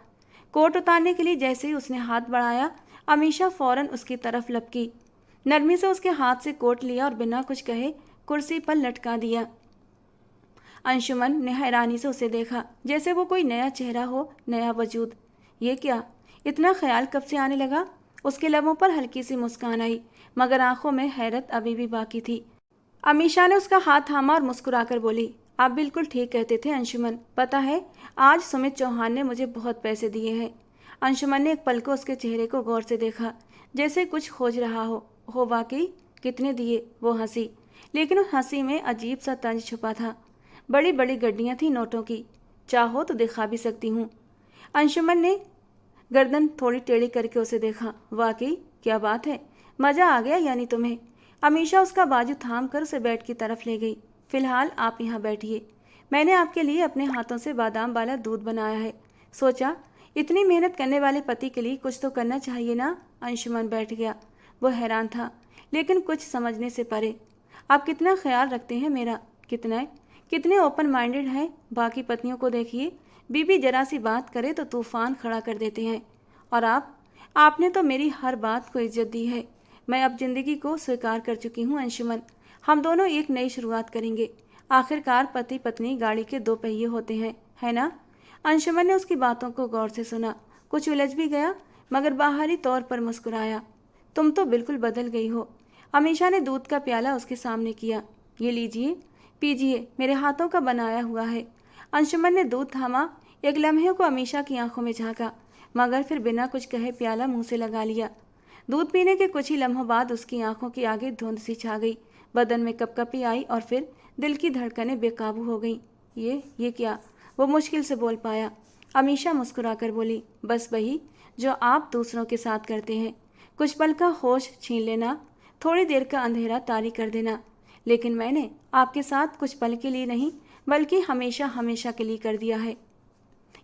कोट उतारने के लिए जैसे ही उसने हाथ बढ़ाया, अमीशा फौरन उसकी तरफ लपकी, नरमी से उसके हाथ से कोट लिया और बिना कुछ कहे कुर्सी पर लटका दिया। अंशुमन ने हैरानी से उसे देखा, जैसे वो कोई नया चेहरा हो, नया वजूद। ये क्या, इतना ख्याल कब से आने लगा? उसके लबों पर हल्की सी मुस्कान आई, मगर आंखों में हैरत अभी भी बाकी थी। अमीशा ने उसका हाथ थामा और मुस्कुराकर बोली, आप बिल्कुल ठीक कहते थे अंशुमन, पता है आज सुमित चौहान ने मुझे बहुत पैसे दिए हैं। अंशुमन ने एक पल को उसके चेहरे को गौर से देखा, जैसे कुछ खोज रहा हो वाकई? कितने दिए? वो हंसी, लेकिन उस हंसी में अजीब सा तंज छुपा था। बड़ी बड़ी गड्डियां थी नोटों की, चाहो तो दिखा भी सकती हूँ। अंशुमन ने गर्दन थोड़ी टेढ़ी करके उसे देखा। वाकई क्या बात है, मजा आ गया यानी तुम्हें। अमीशा उसका बाजू थाम कर उसे बेड की तरफ ले गई। फिलहाल आप यहाँ बैठिए, मैंने आपके लिए अपने हाथों से बादाम वाला दूध बनाया है। सोचा इतनी मेहनत करने वाले पति के लिए कुछ तो करना चाहिए ना। अंशुमन बैठ गया। वो हैरान था, लेकिन कुछ समझने से परे। आप कितना ख्याल रखते हैं मेरा, कितना कितने ओपन माइंडेड हैं। बाकी पत्नियों को देखिए, बीबी जरा सी बात करे तो तूफान खड़ा कर देते हैं। और आपने तो मेरी हर बात को इज्जत दी है। मैं अब जिंदगी को स्वीकार कर चुकी हूँ अंशुमन। हम दोनों एक नई शुरुआत करेंगे। आखिरकार पति पत्नी गाड़ी के दो पहिए होते हैं, है ना। अंशुमन ने उसकी बातों को गौर से सुना, कुछ उलझ भी गया, मगर बाहरी तौर पर मुस्कुराया। तुम तो बिल्कुल बदल गई हो। अमीशा ने दूध का प्याला उसके सामने किया। ये लीजिए, पीजिए, मेरे हाथों का बनाया हुआ है। अंशुमन ने दूध थामा, एक लम्हे को अमीशा की आंखों में झांका, मगर फिर बिना कुछ कहे प्याला मुंह से लगा लिया। दूध पीने के कुछ ही लम्हों बाद उसकी आंखों के आगे धुंध सी छा गई, बदन में कपकपी आई और फिर दिल की धड़कनें बेकाबू हो गईं। ये क्या, वो मुश्किल से बोल पाया। अमीशा मुस्कुराकर बोली, बस वही जो आप दूसरों के साथ करते हैं। कुछ पल का होश छीन लेना, थोड़ी देर का अंधेरा तारी कर देना। लेकिन मैंने आपके साथ कुछ पल के लिए नहीं, बल्कि हमेशा हमेशा के लिए कर दिया है।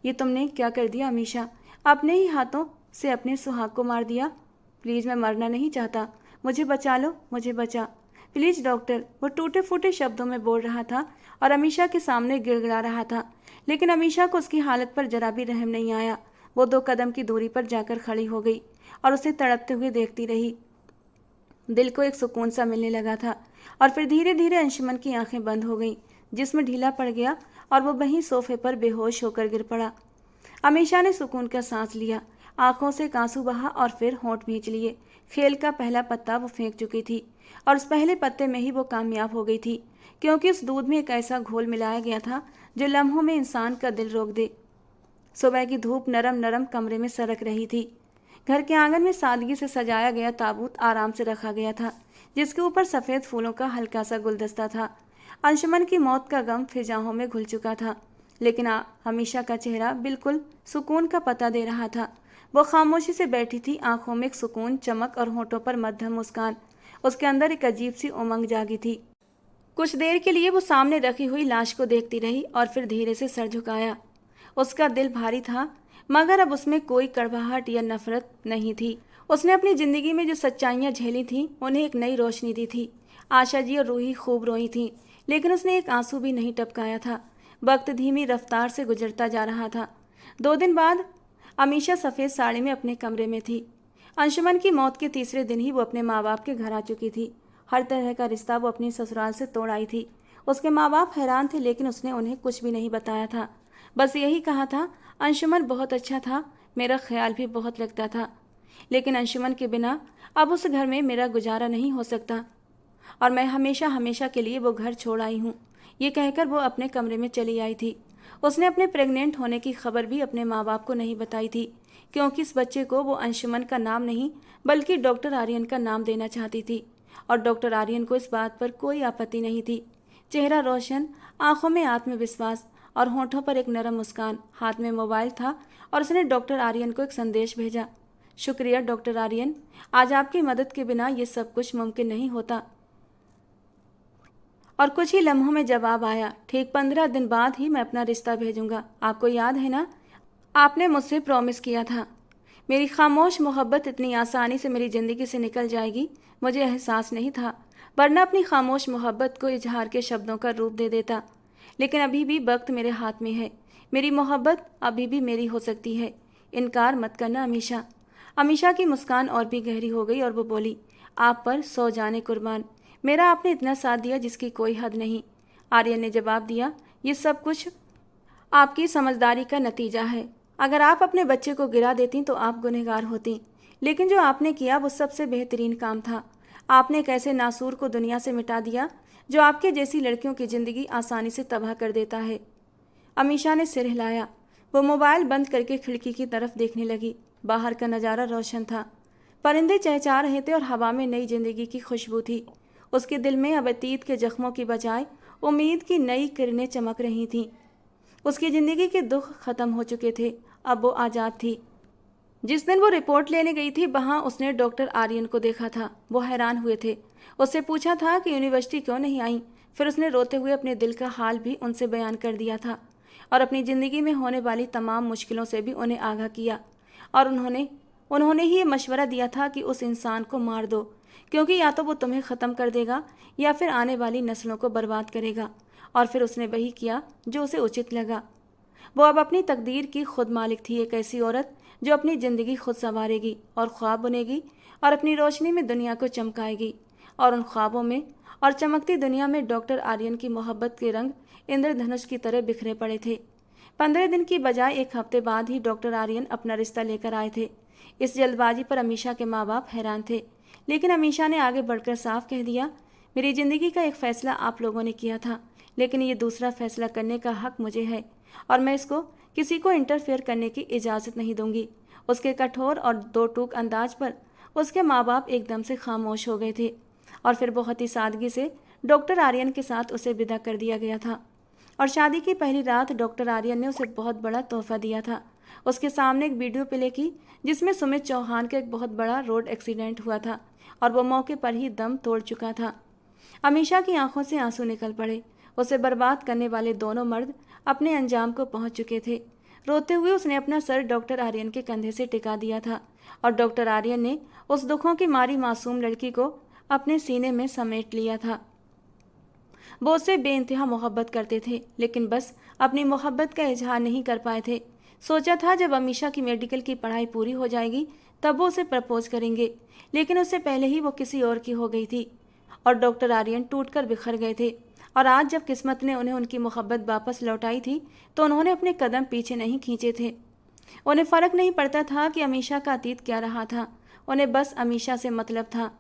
ये तुमने क्या कर दिया अमीशा? अपने ही हाथों से अपने सुहाग को मार दिया। प्लीज़, मैं मरना नहीं चाहता, मुझे बचा लो, मुझे बचा, प्लीज़ डॉक्टर। वो टूटे फूटे शब्दों में बोल रहा था और अमीशा के सामने गिड़गिड़ा रहा था, लेकिन अमीशा को उसकी हालत पर जरा भी रहम नहीं आया। वो 2 कदम की दूरी पर जाकर खड़ी हो गई और उसे तड़पते हुए देखती रही। दिल को एक सुकून सा मिलने लगा था और फिर धीरे धीरे अंशुमन की आंखें बंद हो गईं, जिस्म ढीला पड़ गया और वो वहीं सोफे पर बेहोश होकर गिर पड़ा। अमीशा ने सुकून का सांस लिया, आंखों से आंसू बहा और फिर होंठ भींच लिए। खेल का पहला पत्ता वो फेंक चुकी थी और उस पहले पत्ते में ही वो कामयाब हो गई थी, क्योंकि उस दूध में एक ऐसा घोल मिलाया गया था जो लम्हों में इंसान का दिल रोक दे। सुबह की धूप नरम नरम कमरे में सरक रही थी। घर के आंगन में सादगी से सजाया गया ताबूत आराम से रखा गया था, जिसके ऊपर सफ़ेद फूलों का हल्का सा गुलदस्ता था। अंशुमन की मौत का गम फिजाओं में घुल चुका था, लेकिन हमेशा का चेहरा बिल्कुल सुकून का पता दे रहा था। वो खामोशी से बैठी थी, आंखों में एक सुकून, चमक और होठों पर मध्यम मुस्कान। उसके अंदर एक अजीब सी उमंग जागी थी। कुछ देर के लिए वो सामने रखी हुई लाश को देखती रही और फिर धीरे से सर झुकाया। उसका दिल भारी था, मगर अब उसमें कोई कड़वाहट या नफरत नहीं थी। उसने अपनी ज़िंदगी में जो सच्चाइयाँ झेली थीं, उन्हें एक नई रोशनी दी थी। आशा जी और रूही खूब रोई थीं, लेकिन उसने एक आंसू भी नहीं टपकाया था। वक्त धीमी रफ्तार से गुजरता जा रहा था। 2 दिन बाद अमीशा सफ़ेद साड़ी में अपने कमरे में थी। अंशुमन की मौत के तीसरे दिन ही वो अपने माँ बाप के घर आ चुकी थी। हर तरह का रिश्ता वो अपनी ससुराल से तोड़ आई थी। उसके माँ बाप हैरान थे, लेकिन उसने उन्हें कुछ भी नहीं बताया था। बस यही कहा था, अंशुमन बहुत अच्छा था, मेरा ख्याल भी बहुत रखता था, लेकिन अंशुमन के बिना अब उस घर में मेरा गुजारा नहीं हो सकता और मैं हमेशा हमेशा के लिए वो घर छोड़ आई हूँ। ये कहकर वो अपने कमरे में चली आई थी। उसने अपने प्रेग्नेंट होने की खबर भी अपने माँ बाप को नहीं बताई थी, क्योंकि इस बच्चे को वो अंशुमन का नाम नहीं बल्कि डॉक्टर आर्यन का नाम देना चाहती थी, और डॉक्टर आर्यन को इस बात पर कोई आपत्ति नहीं थी। चेहरा रोशन, आंखों में आत्मविश्वास और होठों पर एक नरम मुस्कान। हाथ में मोबाइल था और उसने डॉक्टर आर्यन को एक संदेश भेजा। शुक्रिया डॉक्टर आर्यन, आज आपकी मदद के बिना ये सब कुछ मुमकिन नहीं होता। और कुछ ही लम्हों में जवाब आया, ठीक 15 दिन बाद ही मैं अपना रिश्ता भेजूंगा। आपको याद है ना, आपने मुझसे प्रॉमिस किया था। मेरी खामोश मोहब्बत इतनी आसानी से मेरी ज़िंदगी से निकल जाएगी, मुझे एहसास नहीं था, वरना अपनी खामोश मोहब्बत को इजहार के शब्दों का रूप दे देता। लेकिन अभी भी वक्त मेरे हाथ में है। मेरी मोहब्बत अभी भी मेरी हो सकती है। इनकार मत करना अमीशा। अमीशा की मुस्कान और भी गहरी हो गई और वो बोली, आप पर 100 जाने कुर्बान। मेरा आपने इतना साथ दिया जिसकी कोई हद नहीं। आर्यन ने जवाब दिया, ये सब कुछ आपकी समझदारी का नतीजा है। अगर आप अपने बच्चे को गिरा देती तो आप गुनहगार होती, लेकिन जो आपने किया वो सबसे बेहतरीन काम था। आपने एक ऐसे नासूर को दुनिया से मिटा दिया जो आपके जैसी लड़कियों की ज़िंदगी आसानी से तबाह कर देता है। अमीशा ने सिर हिलाया। वो मोबाइल बंद करके खिड़की की तरफ देखने लगी। बाहर का नज़ारा रोशन था, परिंदे चहचहा रहे थे और हवा में नई जिंदगी की खुशबू थी। उसके दिल में अब अतीत के जख्मों की बजाय उम्मीद की नई किरणें चमक रही थीं। उसकी ज़िंदगी के दुख खत्म हो चुके थे, अब वो आज़ाद थी। जिस दिन वो रिपोर्ट लेने गई थी वहाँ उसने डॉक्टर आर्यन को देखा था। वो हैरान हुए थे। उससे पूछा था कि यूनिवर्सिटी क्यों नहीं आई। फिर उसने रोते हुए अपने दिल का हाल भी उनसे बयान कर दिया था और अपनी ज़िंदगी में होने वाली तमाम मुश्किलों से भी उन्हें आगाह किया। और उन्होंने उन्होंने ही ये मशवरा दिया था कि उस इंसान को मार दो, क्योंकि या तो वो तुम्हें ख़त्म कर देगा या फिर आने वाली नस्लों को बर्बाद करेगा। और फिर उसने वही किया जो उसे उचित लगा। वो अब अपनी तकदीर की खुद मालिक थी, एक ऐसी औरत जो अपनी ज़िंदगी खुद संवारेगी और ख्वाब बुनेगी और अपनी रोशनी में दुनिया को चमकाएगी। और उन ख्वाबों में और चमकती दुनिया में डॉक्टर आर्यन की मोहब्बत के रंग इंद्रधनुष की तरह बिखरे पड़े थे। 15 दिन की बजाय 1 हफ्ते बाद ही डॉक्टर आर्यन अपना रिश्ता लेकर आए थे। इस जल्दबाजी पर अमीशा के माँ बाप हैरान थे, लेकिन अमीशा ने आगे बढ़कर साफ कह दिया, मेरी ज़िंदगी का एक फ़ैसला आप लोगों ने किया था, लेकिन ये दूसरा फ़ैसला करने का हक मुझे है और मैं इसको किसी को इंटरफेयर करने की इजाज़त नहीं दूंगी। उसके कठोर और दो टूक अंदाज पर उसके माँ बाप एकदम से खामोश हो गए थे और फिर बहुत ही सादगी से डॉक्टर आर्यन के साथ उसे विदा कर दिया गया था। और शादी की पहली रात डॉक्टर आर्यन ने उसे बहुत बड़ा तोहफा दिया था। उसके सामने एक वीडियो प्ले की जिसमें सुमित चौहान का एक बहुत बड़ा रोड एक्सीडेंट हुआ था और वो मौके पर ही दम तोड़ चुका था। अमीशा की आंखों से आंसू निकल पड़े। उसे बर्बाद करने वाले दोनों मर्द अपने अंजाम को पहुंच चुके थे। रोते हुए उसने अपना सर डॉक्टर आर्यन के कंधे से टिका दिया था और डॉक्टर आर्यन ने उस दुखों की मारी मासूम लड़की को अपने सीने में समेट लिया था। वो उससे बेइंतहा मोहब्बत करते थे, लेकिन बस अपनी मोहब्बत का इजहार नहीं कर पाए थे। सोचा था जब अमीशा की मेडिकल की पढ़ाई पूरी हो जाएगी तब वो उसे प्रपोज करेंगे, लेकिन उससे पहले ही वो किसी और की हो गई थी और डॉक्टर आर्यन टूटकर बिखर गए थे। और आज जब किस्मत ने उन्हें उनकी मोहब्बत वापस लौटाई थी तो उन्होंने अपने कदम पीछे नहीं खींचे थे। उन्हें फ़र्क नहीं पड़ता था कि अमीशा का अतीत क्या रहा था, उन्हें बस अमीशा से मतलब था।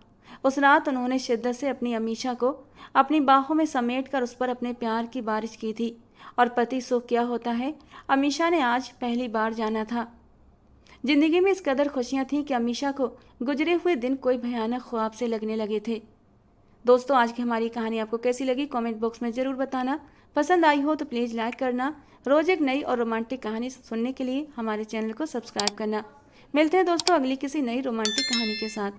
उस रात उन्होंने शिद्दत से अपनी अमीशा को अपनी बाहों में समेट कर उस पर अपने प्यार की बारिश की थी और पति सुख क्या होता है अमीशा ने आज पहली बार जाना था। जिंदगी में इस कदर खुशियाँ थीं कि अमीशा को गुजरे हुए दिन कोई भयानक ख्वाब से लगने लगे थे। दोस्तों, आज की हमारी कहानी आपको कैसी लगी कमेंट बॉक्स में ज़रूर बताना। पसंद आई हो तो प्लीज़ लाइक करना। रोज़ एक नई और रोमांटिक कहानी सुनने के लिए हमारे चैनल को सब्सक्राइब करना। मिलते हैं दोस्तों अगली किसी नई रोमांटिक कहानी के साथ।